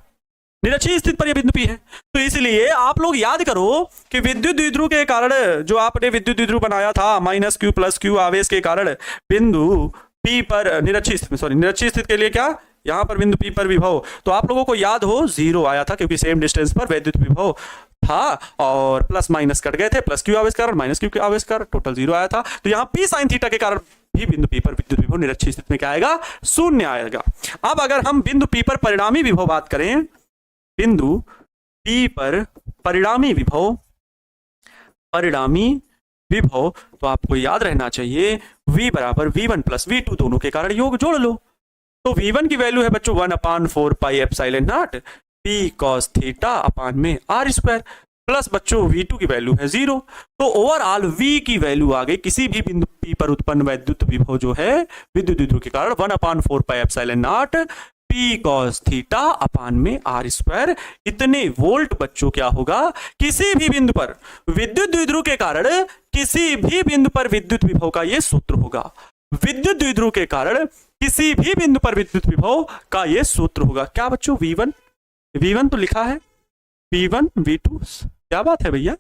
निरक्षीय स्थिति पर यह बिंदु P है। तो इसलिए आप लोग याद करो कि विद्युत द्विध्रुव के कारण जो आपने विद्युत द्विध्रुव बनाया था माइनस क्यू प्लस क्यू आवेश के कारण बिंदु P पर निरक्षीय स्थिति में, सॉरी निरक्षीय स्थिति के लिए क्या, यहां पर बिंदु P पर विभव, तो आप लोगों को याद हो 0 आया था क्योंकि सेम डिस्टेंस पर विद्युत विभव था और प्लस माइनस कट गए थे, प्लस क्यू आवेश कारण माइनस क्यू के आवेश कारण टोटल 0 आया था। तो यहाँ P sin थीटा के कारण भी बिंदु P पर विद्युत विभव निरक्षीय स्थिति में क्या आएगा, 0 आएगा। अब अगर हम बिंदु P पर परिणामी विभव बात करें, बिंदु P पर परिणामी विभव, परिणामी विभव, तो आपको याद रहना चाहिए V बराबर V1 प्लस V2 दोनों के कारण योग जोड़ लो। तो V1 की वैल्यू है बच्चों 1/4 pi epsilon not P cos theta upon में R स्क्वायर, प्लस बच्चों V2 की वैल्यू है 0। तो ओवरऑल V की वैल्यू आ गई किसी भी बिंदु P पर उत्पन्न विद्युत विभव जो है विद्युत द्विध्रुव के कारण 1/4 pi epsilon not P cos theta upon में R स्क्वायर, इतने वोल्ट बच्चों क्या होगा, किसी भी बिंदु पर विद्युत द्विध्रुव के कारण किसी भी बिंदु पर विद्युत विभव का यह सूत्र होगा, विद्युत द्विध्रुव के कारण किसी भी बिंदु पर विद्युत विभव का यह सूत्र होगा। क्या बच्चों, V1 तो लिखा है, V1 V2, क्या बात है भैया,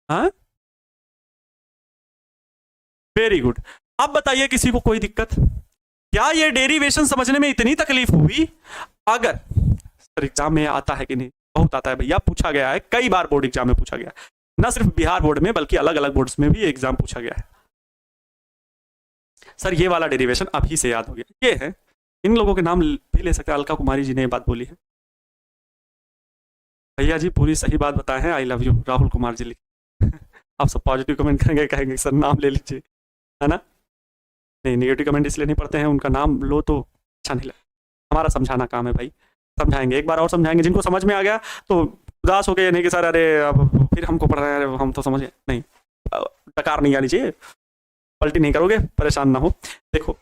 हाँ वेरी गुड। अब बताइए किसी को कोई दिक्कत, क्या ये डेरिवेशन समझने में इतनी तकलीफ हुई? अगर सर एग्जाम में आता है कि नहीं, बहुत आता है भैया, पूछा गया है कई बार, बोर्ड एग्जाम में पूछा गया है, ना सिर्फ बिहार बोर्ड में बल्कि अलग अलग बोर्ड्स में भी एग्जाम पूछा गया है। सर ये वाला डेरिवेशन अभी से याद हो गया, ये है, इन लोगों के नाम भी ले सकते हैं, अलका कुमारी जी ने ये बात बोली है। भैया जी पूरी सही बात बताए हैं, I love you, Rahul Kumar ji लिखे। आप सब पॉजिटिव कमेंट करेंगे, कहेंगे सर नाम ले लीजिए, है ना, नहीं नेगेटिव कमेंट इसलिए नहीं पढ़ते हैं, उनका नाम लो तो अच्छा नहीं लगता, हमारा समझाना काम है भाई, समझाएंगे एक बार और समझाएंगे, जिनको समझ में आ गया तो उदास हो गए नहीं कि सर अरे अब फिर हमको पढ़ रहे हैं, हम तो समझ नहीं, डकार नहीं आनी चाहिए, पलटी नहीं करोगे, परेशान ना हो। देखो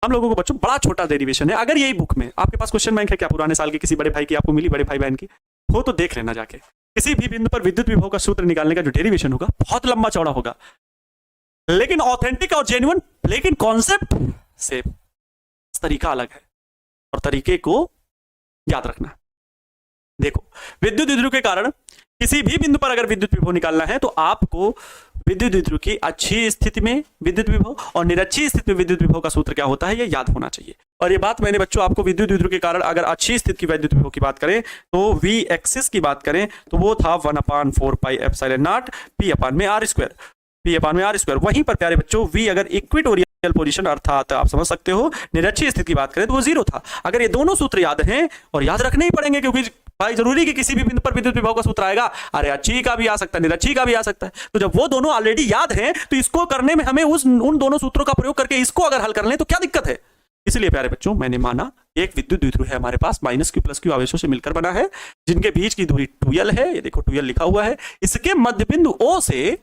हम लोगों को बच्चों बड़ा छोटा डेरिवेशन है, अगर यही बुक में आपके पास क्वेश्चन बैंक है क्या पुराने साल के किसी बड़े भाई की आपको मिली, बड़े भाई बहन की हो तो देख लेना जाके, किसी भी बिंदु पर विद्युत विभव का सूत्र निकालने का जो डेरिवेशन होगा बहुत लंबा चौड़ा होगा, लेकिन ऑथेंटिक और जेन्युइन, लेकिन कॉन्सेप्ट से तरीका अलग है और तरीके को याद रखना। देखो विद्युत द्विध्रुव के कारण किसी भी बिंदु पर अगर विद्युत विभव निकालना है तो आपको विद्युत द्विध्रुव की अच्छी स्थिति में विद्युत विभव और निरक्षीय स्थिति में विद्युत विभव का सूत्र क्या होता है ये याद होना चाहिए। और ये बात मैंने बच्चों आपको विद्युत द्विध्रुव के कारण अगर अच्छी स्थिति की विद्युत विभव की बात करें तो V एक्सिस की बात करें तो वो था 1/4 पाई एप्सिलॉन नॉट P अपान में R स्क्वायर, P अपान में R स्क्वायर। वहीं पर प्यारे बच्चों V अगर इक्वेटोरियल पोजीशन अर्थात आप समझ सकते हो निरक्षीय स्थिति की बात करें तो वो 0 था। अगर ये दोनों सूत्र याद हैं और याद रखने ही पड़ेंगे क्योंकि भाई जरूरी कि किसी भी बिंदु पर विद्युत विभव का सूत्र आएगा, अरे अच्छी का भी आ सकता है निरक्षी का भी आ सकता है, तो जब वो दोनों ऑलरेडी याद हैं तो इसको करने में हमें उन दोनों सूत्रों का प्रयोग करके इसको अगर हल कर लें तो क्या दिक्कत है। इसलिए प्यारे बच्चों मैंने माना एक विद्युत द्विध्रुव है हमारे पास माइनस क्यू प्लस क्यू आवेशों से मिलकर बना है जिनके बीच की दूरी 2l है, ये देखो 2l लिखा हुआ है। इसके मध्य बिंदु O से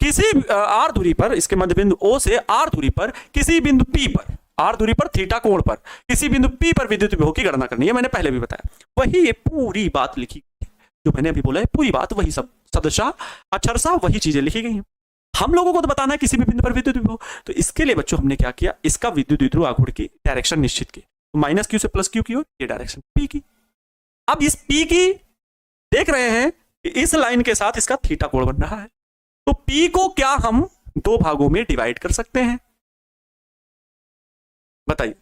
किसी r दूरी पर, इसके मध्य बिंदु O से r दूरी पर किसी बिंदु P पर, r दूरी पर थीटा कोण पर किसी बिंदु P पर विद्युत विभव की गणना करनी है। मैंने पहले भी बताया, वही ये पूरी बात लिखी जो मैंने अभी बोला है, पूरी बात वही सब सदशा अक्षरशा वही चीजें लिखी गई हैं। हम लोगों को तो बताना है किसी भी बिंदु पर विद्युत विभव, तो इसके लिए बच्चों हमने क्या किया, इसका विद्युत द्विध्रुव आघूर्ण की डायरेक्शन निश्चित की, तो माइनस क्यू से प्लस क्यू की ओर ये डायरेक्शन P की। अब इस P की देख रहे हैं कि इस लाइन के साथ इसका थीटा कोण बन रहा है, तो P को क्या हम दो भागों में डिवाइड कर सकते हैं, बताइए,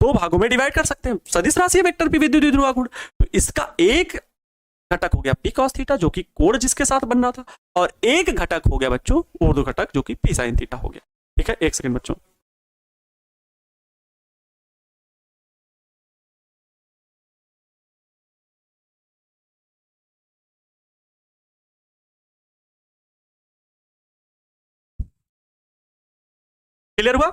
दो भागों में डिवाइड कर सकते हैं। सदिश राशि वेक्टर P विद्युत द्विध्रुव आघूर्ण, तो इसका एक घटक हो गया P cos थीटा जो कि कोण जिसके साथ बन रहा था, और एक घटक हो गया बच्चों ऊर्ध्व घटक जो कि P sin थीटा हो गया। ठीक है, एक सेकंड बच्चों, क्लियर हुआ?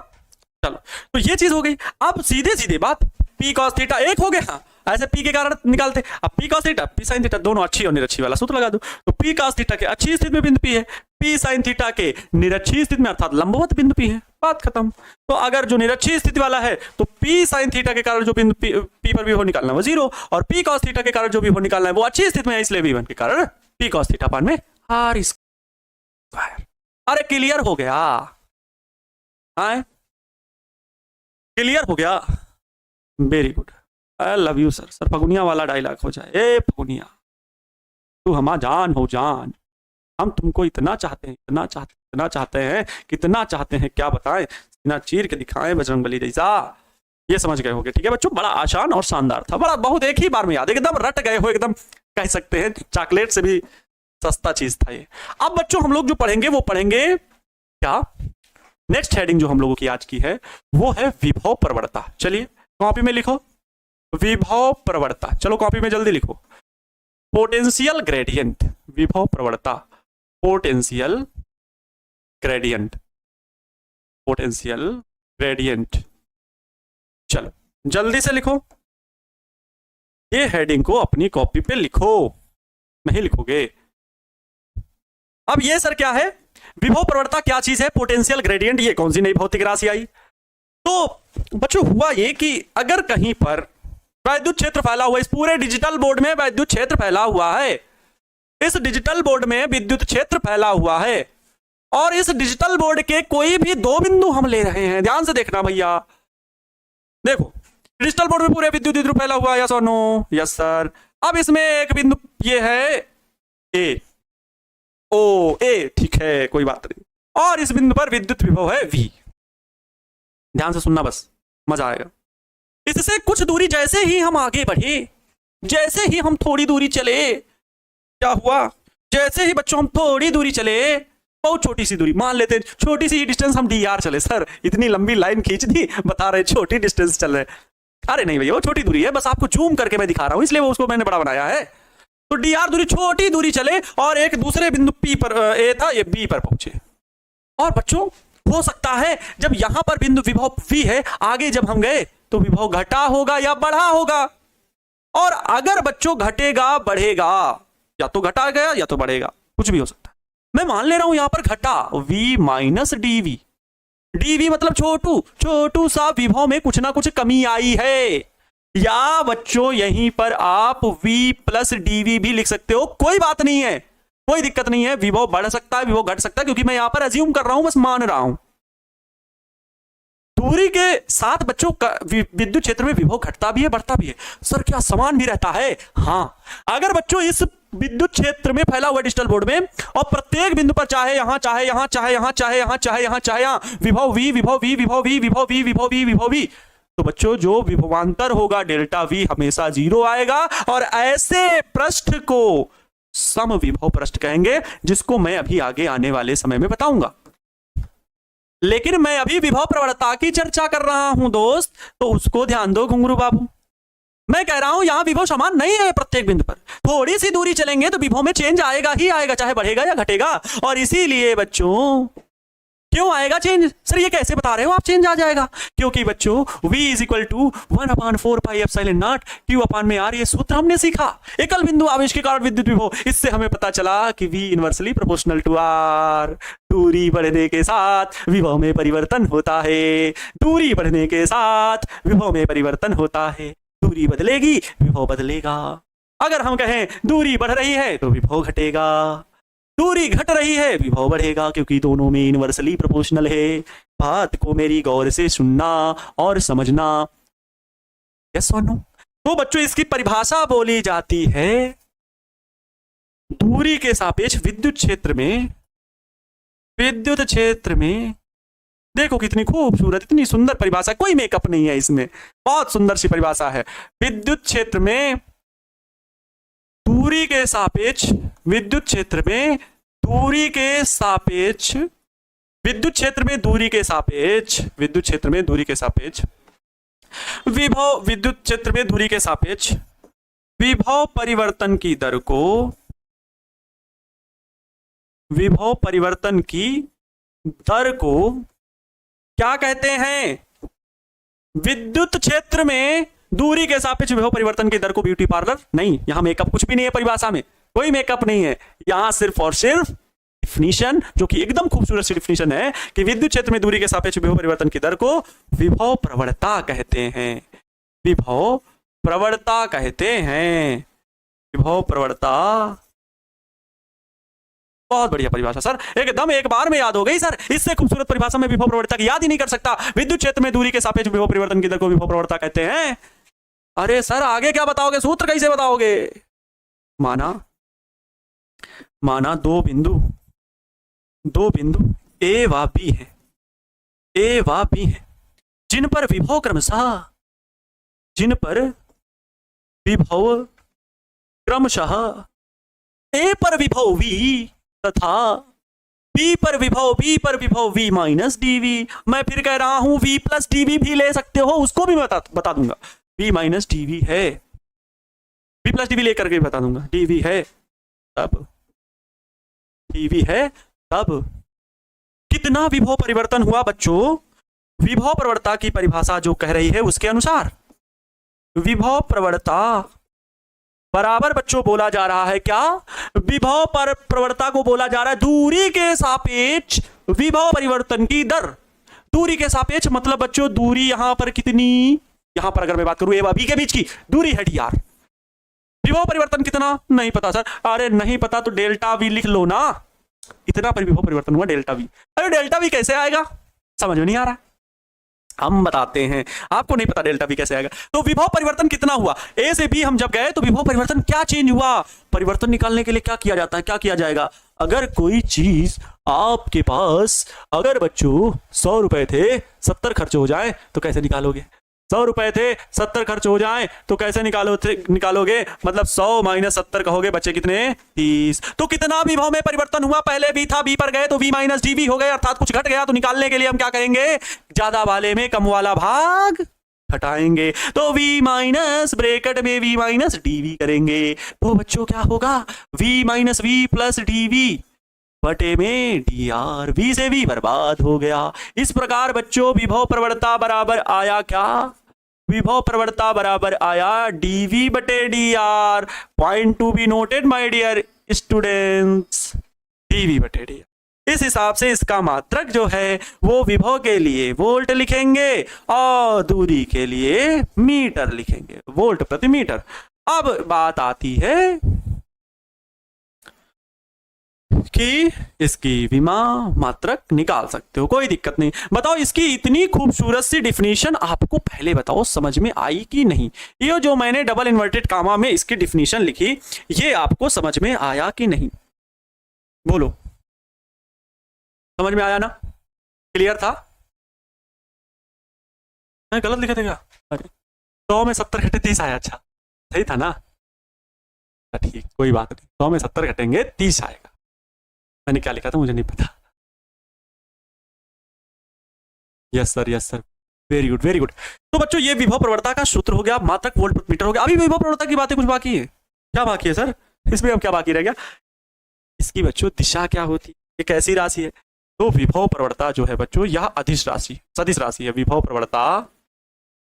चलो तो ये चीज हो गई। अब सीधे सीधे बात P cos थीटा एक हो गया ऐसे P के कारण निकालते। अब P cos theta, P sin theta, दोनों अच्छी और निरक्षी वाला सूत्र लगा दो। तो P cos थीटा के अच्छी स्थिति में बिंदु P है, P sin थीटा के निरक्षी स्थिति में अर्थात लंबवत बिंदु P है, बात खत्म। तो अगर जो निरक्षी स्थिति वाला है तो P sin थीटा के कारण जो बिंदु P पर विभव निकालना है वो 0, और P cos थीटा के कारण जो विभव निकालना है वो अच्छी स्थिति में है, इसलिए V1 के कारण P cos थीटा अपान में R स्क्वायर। अरे क्लियर हो गया, क्लियर हो गया, very good, I love you sir. Sir Faguniya वाला डायलॉग हो जाए, ए फगुनिया तू हमारा जान हो जान, हम तुमको इतना चाहते हैं, इतना चाहते, इतना चाहते हैं, कितना चाहते हैं क्या बताएं, इतना चीर के दिखाएं बजरंगबली जैसा। ये समझ गए होगे, ठीक है बच्चों, बड़ा आसान और शानदार था, बड़ा बहुत एक ही बार में याद, एकदम रट गए हो, एकदम कह सकते हैं चॉकलेट से भी सस्ता चीज था ये। अब बच्चों हम लोग जो पढ़ेंगे वो पढ़ेंगे क्या, नेक्स्ट हेडिंग जो हम लोगों की आज की है वो है विभव प्रवणता। चलिए कॉपी में लिखो विभव प्रवणता, चलो कॉपी में जल्दी लिखो, पोटेंशियल ग्रेडियंट, विभव प्रवणता, पोटेंशियल ग्रेडियंट, पोटेंशियल ग्रेडियंट। चलो जल्दी से लिखो, ये हेडिंग को अपनी कॉपी पे लिखो, नहीं लिखोगे। अब ये सर क्या है, विभव प्रवणता क्या चीज है, पोटेंशियल ग्रेडियंट, ये कौन सी नई भौतिक राशि आई। तो बच्चों हुआ ये कि अगर कहीं पर वैद्युत क्षेत्र फैला हुआ, इस पूरे डिजिटल बोर्ड में वैद्युत क्षेत्र फैला हुआ है, इस डिजिटल बोर्ड में विद्युत क्षेत्र फैला हुआ है, और इस डिजिटल बोर्ड के कोई भी दो बिंदु हम ले रहे हैं, ध्यान से देखना भैया, देखो डिजिटल बोर्ड में पूरे विद्युत ध्रुव फैला हुआ है, यस और नो, यस सर। अब इसमें एक बिंदु ये है ए, ओ ए, ठीक है कोई बात नहीं, और इस बिंदु पर विद्युत विभव है V। ध्यान से सुनना बस, मजा आएगा। इससे कुछ दूरी जैसे ही हम आगे बढ़े, जैसे ही हम थोड़ी दूरी चले, क्या हुआ, जैसे ही बच्चों हम थोड़ी दूरी चले, बहुत छोटी सी दूरी मान लेते हैं, छोटी सी डिस्टेंस हम dr चले, सर इतनी लंबी लाइन खींच दी, बता रहे छोटी डिस्टेंस चल रहे, अरे नहीं भैया वो छोटी दूरी है, बस आपको जूम करके मैं दिखा रहा हूं, इसलिए वो उसको मैंने बड़ा बनाया है। तो dr दूरी, छोटी दूरी चले और एक दूसरे बिंदु P पर A था, ये B पर पहुंचे। और बच्चों हो सकता है जब यहां पर बिंदु विभव V है, आगे जब हम गए तो विभव घटा होगा या बढ़ा होगा, और अगर बच्चों घटेगा बढ़ेगा, या तो घटा गया या तो बढ़ेगा, कुछ भी हो सकता है। मैं मान ले रहा हूं यहां पर घटा, V माइनस dV, dV मतलब छोटू, छोटू सा विभव में कुछ ना कुछ कमी आई है, या बच्चों यहीं पर आप V प्लस dV भी लिख सकते हो, कोई बात नहीं है, कोई दिक्कत नहीं है, विभव बढ़ सकता है, विभव घट सकता है, क्योंकि मैं यहां पर अज्यूम कर रहा हूं, बस मान रहा हूं। दूरी के साथ बच्चों विद्युत क्षेत्र में विभव घटता भी है बढ़ता भी है, सर क्या समान भी रहता है, हाँ। अगर बच्चों इस विद्युत क्षेत्र में फैला हुआ डिजिटल बोर्ड में, और प्रत्येक बिंदु पर चाहे यहां चाहे यहां चाहे यहां चाहे यहां चाहे यहां चाहे यहां विभव V, विभव V, विभव V, विभव V, विभव V, विभव V, तो बच्चों जो विभवांतर होगा डेल्टा V हमेशा 0 आएगा, और ऐसे पृष्ठ को सम विभव पृष्ठ कहेंगे, जिसको मैं अभी आगे आने वाले समय में बताऊंगा। लेकिन मैं अभी विभव प्रवणता की चर्चा कर रहा हूं दोस्त, तो उसको ध्यान दो घुंगरू बाबू। मैं कह रहा हूं यहां विभव समान नहीं है, प्रत्येक बिंदु पर थोड़ी सी दूरी चलेंगे तो विभव में चेंज आएगा ही आएगा, चाहे बढ़ेगा या घटेगा। और इसीलिए बच्चों क्यों आएगा चेंज, सर ये कैसे बता रहे हो आप चेंज आ जाएगा, क्योंकि बच्चों V is equal to 1/4 pi epsilon naught Q upon में R, ये सूत्र हमने सीखा, एकल बिंदु आवेश के कारण विद्युत विभव। इससे हमें पता चला कि V inversely proportional to R, दूरी बढ़ने के साथ विभव में परिवर्तन होता है, दूरी बढ़ने के साथ विभव में परिवर्तन होता है, दूरी बदलेगी विभव बदलेगा। अगर हम कहें दूरी बढ़ रही है तो विभव घटेगा, दूरी घट रही है विभव बढ़ेगा, क्योंकि दोनों में इनवर्सली प्रोपोर्शनल है। बात को मेरी गौर से सुनना और समझना, यस और नो। तो बच्चों इसकी परिभाषा बोली जाती है दूरी के सापेक्ष विद्युत क्षेत्र में, विद्युत क्षेत्र में, देखो कितनी खूबसूरत, इतनी सुंदर परिभाषा, कोई मेकअप नहीं है इसमें, बहुत सुंदर सी परिभाषा है। विद्युत क्षेत्र में दूरी के सापेक्ष, विद्युत क्षेत्र में दूरी के सापेक्ष, विद्युत क्षेत्र में दूरी के सापेक्ष, विद्युत क्षेत्र में दूरी के सापेक्ष विभव, विद्युत क्षेत्र में दूरी के सापेक्ष विभव परिवर्तन की दर को, विभव परिवर्तन की दर को क्या कहते हैं, विद्युत क्षेत्र में दूरी के सापेक्ष विभव परिवर्तन की दर को ब्यूटी पार्लर नहीं, यहां मेकअप कुछ भी नहीं है, परिभाषा में कोई मेकअप नहीं है, यहां सिर्फ और सिर्फ डिफिनीशन, जो कि एकदम खूबसूरत सी डिफिनीशन है कि विद्युत क्षेत्र में दूरी के सापेक्ष विभव परिवर्तन की दर को विभव प्रवणता कहते हैं। विभव प्रवणता कहते हैं, विभव प्रवणता। बहुत बढ़िया परिभाषा सर, एकदम एक बार में याद हो गई सर, इससे खूबसूरत परिभाषा में विभव प्रवणता की याद ही नहीं कर सकता। विद्युत क्षेत्र में दूरी के सापेक्ष विभव परिवर्तन की दर को विभव प्रवणता कहते हैं। अरे सर आगे क्या बताओगे, सूत्र कैसे बताओगे? माना दो बिंदु ए व बी है, जिन पर विभव क्रमशः ए पर विभव v तथा b पर विभव v माइनस dv। मैं फिर कह रहा हूं v प्लस dv भी ले सकते हो, उसको भी बता दूंगा। v माइनस dv है, v प्लस dv लेकर के बता दूंगा। dv है तब कितना विभव परिवर्तन हुआ बच्चों? विभव प्रवणता की परिभाषा जो कह रही है उसके अनुसार विभव प्रवणता बराबर बच्चों बोला जा रहा है क्या? विभव पर प्रवणता को बोला जा रहा है दूरी के सापेक्ष विभव परिवर्तन की दर। दूरी के सापेक्ष मतलब बच्चों दूरी यहां पर कितनी, यहां पर अगर मैं बात करूं ए व बी के बीच की दूरी है dr। विभव परिवर्तन कितना नहीं पता सर, अरे नहीं पता तो डेल्टा वी लिख लो ना, इतना पर विभव परिवर्तन हुआ डेल्टा वी। अरे डेल्टा वी कैसे आएगा, समझ में नहीं आ रहा, हम बताते हैं। आपको नहीं पता डेल्टा वी कैसे आएगा। तो विभव परिवर्तन कितना हुआ, ए से बी हम जब गए तो विभव परिवर्तन क्या चेंज हुआ? परिवर्तन निकालने के लिए क्या किया जाता है, क्या किया जाएगा? अगर कोई चीज आपके पास अगर बच्चों 100 रुपए थे 70 खर्च हो जाए तो कैसे निकालोगे? 100 रुपए थे 70 खर्च हो जाए तो कैसे निकालोगे? मतलब 100 माइनस 70 कहोगे, बच्चे कितने? 30। तो कितना विभव में परिवर्तन हुआ? पहले बी था, बी पर गए तो v माइनस dv हो गए, अर्थात कुछ घट गया। तो निकालने के लिए हम क्या करेंगे? ज्यादा वाले में कम वाला भाग घटाएंगे, तो v माइनस ब्रैकेट में v माइनस dv करेंगे। तो बच्चों क्या होगा? v minus v plus dv बटे में dr, v से v बर्बाद हो गया। इस प्रकार बच्चों विभव प्रवणता बराबर आया क्या? विभव प्रवणता बराबर आया dv बटे dr। Point to be noted my dear students, dv बटे dr। इस हिसाब से इसका मात्रक जो है वो विभव के लिए वोल्ट लिखेंगे और दूरी के लिए मीटर लिखेंगे, वोल्ट प्रति मीटर। अब बात आती है कि इसकी विमा मात्रक निकाल सकते हो, कोई दिक्कत नहीं। बताओ इसकी इतनी खूबसूरत सी डिफिनीशन आपको पहले बताओ समझ में आई कि नहीं? ये जो मैंने डबल इन्वर्टेड कामा में इसकी डिफिनीशन लिखी, ये आपको समझ में आया कि नहीं? बोलो, समझ में आया ना? क्लियर था? गलत लिखा था क्या? अरे 100 में 70 घटे 30 आया, अच्छा सही था ना? ठीक, कोई बात नहीं, 100 में 70 घटेंगे 30 आएगा। मैंने क्या लिखा था मुझे नहीं पता। Yes sir, very good very good. तो बच्चों ये विभव प्रवणता का सूत्र हो गया, मात्रक वोल्ट प्रति मीटर हो गया। अभी विभव प्रवणता की बातें कुछ बाकी है, क्या बाकी है सर? इसमें अब क्या बाकी रह गया? इसकी बच्चों दिशा क्या होती है, ये कैसी राशि है? तो विभव प्रवणता जो है बच्चों यह अदिश राशि, सदिश राशि है। विभव प्रवणता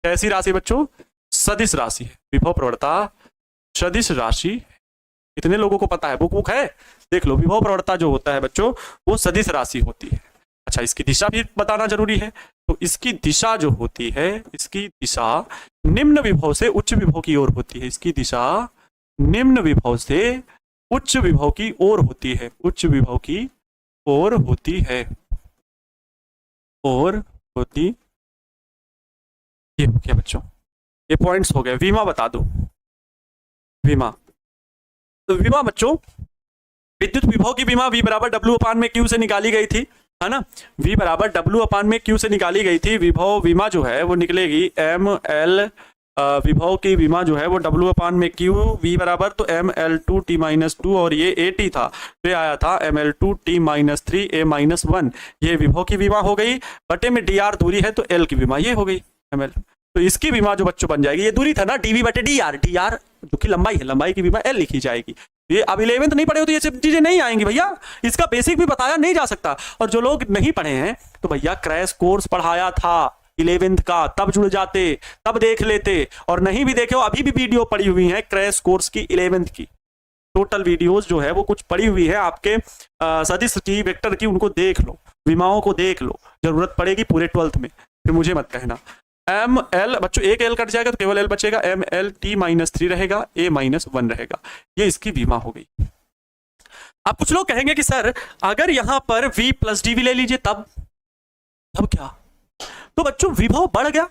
कैसी राशि बच्चों? सदिश राशि है। विभव प्रवणता सदिश राशि, कितने लोगों को पता है? बुक है, देख लो। विभव प्रवणता जो होता है बच्चों वो सदिश राशि होती है। अच्छा, इसकी दिशा भी बताना जरूरी है। तो इसकी दिशा जो होती है, इसकी दिशा निम्न विभव से उच्च विभव की ओर होती है। इसकी दिशा निम्न विभव से उच्च विभव की ओर होती है, उच्च विभव की ओर होती है, और होती। ये हो गया बच्चों, ये पॉइंट्स हो गए। विमा बता दो, विमा। तो विमा बच्चों विद्युत विभव की विमा V बराबर W अपान में Q से निकाली गई थी, है ना? V बराबर W अपान में Q से निकाली गई थी। विभव विमा जो है वो निकलेगी ML, विभव की विमा जो है वो W अपान में Q, V बराबर तो ML2T माइनस 2, और ये AT था तो ये आया था ML2T माइनस 3 A माइनस 1। ये विभव की विमा हो गई, बटे में dr दूरी है तो L की विमा ये हो गई ML। तो इसकी विमा जो बच्चों बन जाएगी, ये दूरी था ना dv बटे dr, dr जो कि लंबाई है, लंबाई की विमा L लिखी जाएगी। ये अब 11th नहीं पढ़े हो तो ये सब चीजें नहीं आएंगी भैया, इसका बेसिक भी बताया नहीं जा सकता। और जो लोग नहीं पढ़े हैं तो भैया क्रैश कोर्स पढ़ाया था, 11th का, तब जुड़ जाते, तब देख लेते, और नहीं भी देखे हो अभी भी वीडियो पड़ी हुई है क्रैश कोर्स की 11th की, टोटल वीडियोस जो है वो कुछ पड़ी हुई है आपके सदिश की, वेक्टर की, उनको देख लो, विमाओं को देख लो, जरूरत पड़ेगी पूरे 12th में, फिर मुझे मत कहना। एम एल बच्चों एक एल कट जाएगा तो केवल एल बचेगा, एम एल टी -3 रहेगा, ए -1 रहेगा, ये इसकी विमा हो गई। अब कुछ लोग कहेंगे कि सर अगर यहां पर v प्लस डी ले लीजिए तब क्या? तो बच्चों विभव बढ़ गया,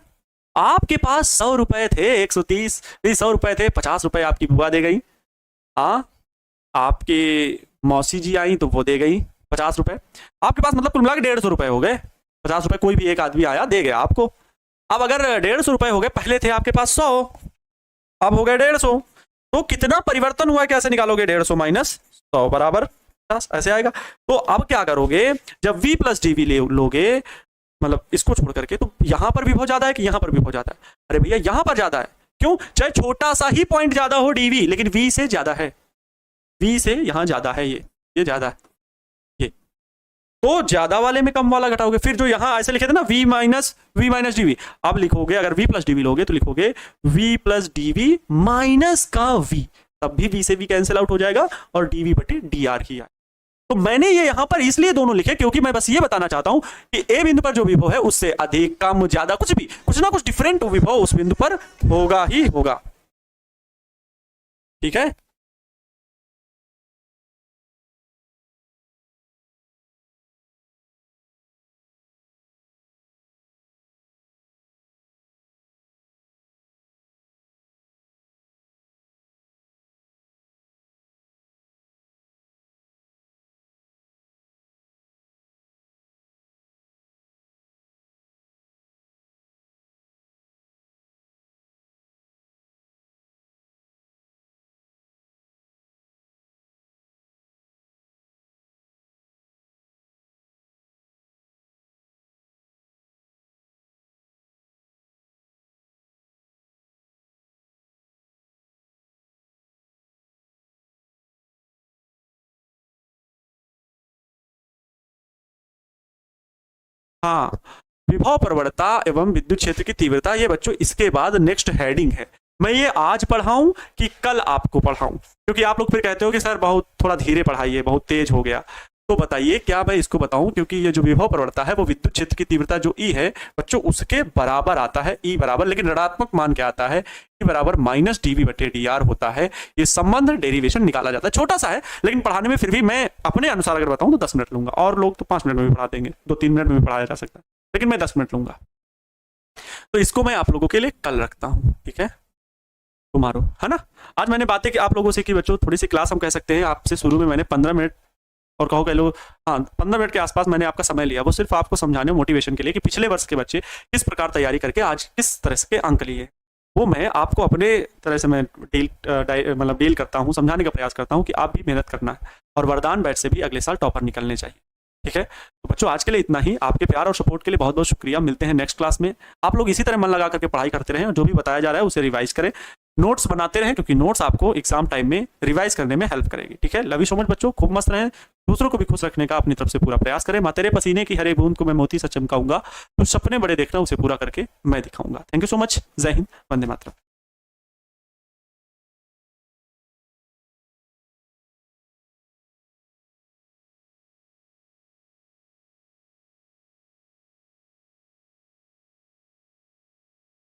आपके पास 100 रुपए थे, 130 नहीं 100 रुपए थे, 50 रुपए आपकी बुआ दे गई, हाँ आपके मौसी जी आई तो वो दे गई 50 रुपए, आपके पास मतलब कुल मिला के 150 रुपए हो गए, 50 रुपए कोई भी एक आदमी आया दे गया आपको। अब अगर 150 रुपए हो गए, पहले थे आपके पास 100, अब हो गए 150, तो कितना परिवर्तन हुआ कैसे निकालोगे? 150 माइनस 100 बराबर 50, ऐसे आएगा। तो अब क्या करोगे, जब v प्लस डी लोगे, मतलब इसको छोड़ करके, तो यहां पर विभव ज्यादा है कि यहां पर विभव ज्यादा है? अरे भैया यहां पर ज्यादा है, क्यों? चाहे छोटा सा ही पॉइंट ज्यादा हो dv, लेकिन v से ज्यादा है, v से यहां ज्यादा है, ये ज्यादा है, ये तो ज्यादा वाले में कम वाला घटाओगे, फिर जो यहां ऐसे लिखे थे ना v माइनस dv, अब लिखोगे अगर v प्लस dv लोगे तो लिखोगे v प्लस dv माइनस का v, तब भी v से v कैंसिल आउट हो जाएगा और dv बटे dr ही आएगा। तो मैंने ये यहां पर इसलिए दोनों लिखे क्योंकि मैं बस ये बताना चाहता हूं कि ए बिंदु पर जो विभव है उससे अधिक कम ज्यादा कुछ भी, कुछ ना कुछ डिफरेंट विभव उस बिंदु पर होगा ही होगा, ठीक है। हाँ, विभव प्रवणता एवं विद्युत क्षेत्र की तीव्रता, ये बच्चों इसके बाद नेक्स्ट हेडिंग है। मैं ये आज पढ़ाऊं कि कल आपको पढ़ाऊं, क्योंकि आप लोग फिर कहते हो कि सर बहुत थोड़ा धीरे पढ़ाइए, बहुत तेज हो गया। तो बताइए क्या मैं इसको बताऊं, क्योंकि ये जो विभव प्रवणता है वो विद्युत क्षेत्र की तीव्रता जो ई है बच्चों उसके बराबर आता है, ई बराबर, लेकिन ऋणात्मक मान क्या आता है, ई बराबर माइनस dv बटे dr होता है। ये संबंध डेरिवेशन निकाला जाता है, छोटा सा है लेकिन पढ़ाने में फिर भी मैं अपने अनुसार अगर बताऊं तो 10 मिनट लूंगा, और लोग तो 5 मिनट में भी पढ़ा देंगे, 2-3 मिनट में भी पढ़ाया जा सकता है, लेकिन मैं 10 मिनट लूंगा। तो इसको मैं आप लोगों के लिए कल रखता हूँ, ठीक है तुम्हारो, है ना। आज मैंने बातें की आप लोगों से कि बच्चों थोड़ी सी क्लास हम कह सकते हैं आपसे शुरू में मैंने 15 मिनट और कहो कह लो, हाँ 15 मिनट के आसपास मैंने आपका समय लिया, वो सिर्फ आपको समझाने मोटिवेशन के लिए कि पिछले वर्ष के बच्चे किस प्रकार तैयारी करके आज किस तरह के अंक लिए, वो मैं आपको अपने तरह से मैं डील करता हूँ, समझाने का प्रयास करता हूँ कि आप भी मेहनत करना है और वरदान बैट से भी अगले साल टॉपर निकलने चाहिए, ठीक है। तो बच्चों आज के लिए इतना ही, आपके प्यार और सपोर्ट के लिए बहुत बहुत शुक्रिया। मिलते हैं नेक्स्ट क्लास में। आप लोग इसी तरह मन लगा करके पढ़ाई करते रहें और जो भी बताया जा रहा है उसे रिवाइज करें, नोट्स बनाते रहें, क्योंकि नोट्स आपको एग्जाम टाइम में रिवाइज करने में हेल्प करेगी, ठीक है। लव यू सो मच बच्चों, खूब मस्त रहें, दूसरों को भी खुश रखने का अपनी तरफ से पूरा प्रयास करें। माँ तेरे पसीने की हरे बूंद को मैं मोती सा चमकाऊंगा, तो सपने बड़े देखना उसे पूरा करके मैं दिखाऊंगा। थैंक यू सो मच, जय हिंद, वंदे मातरम।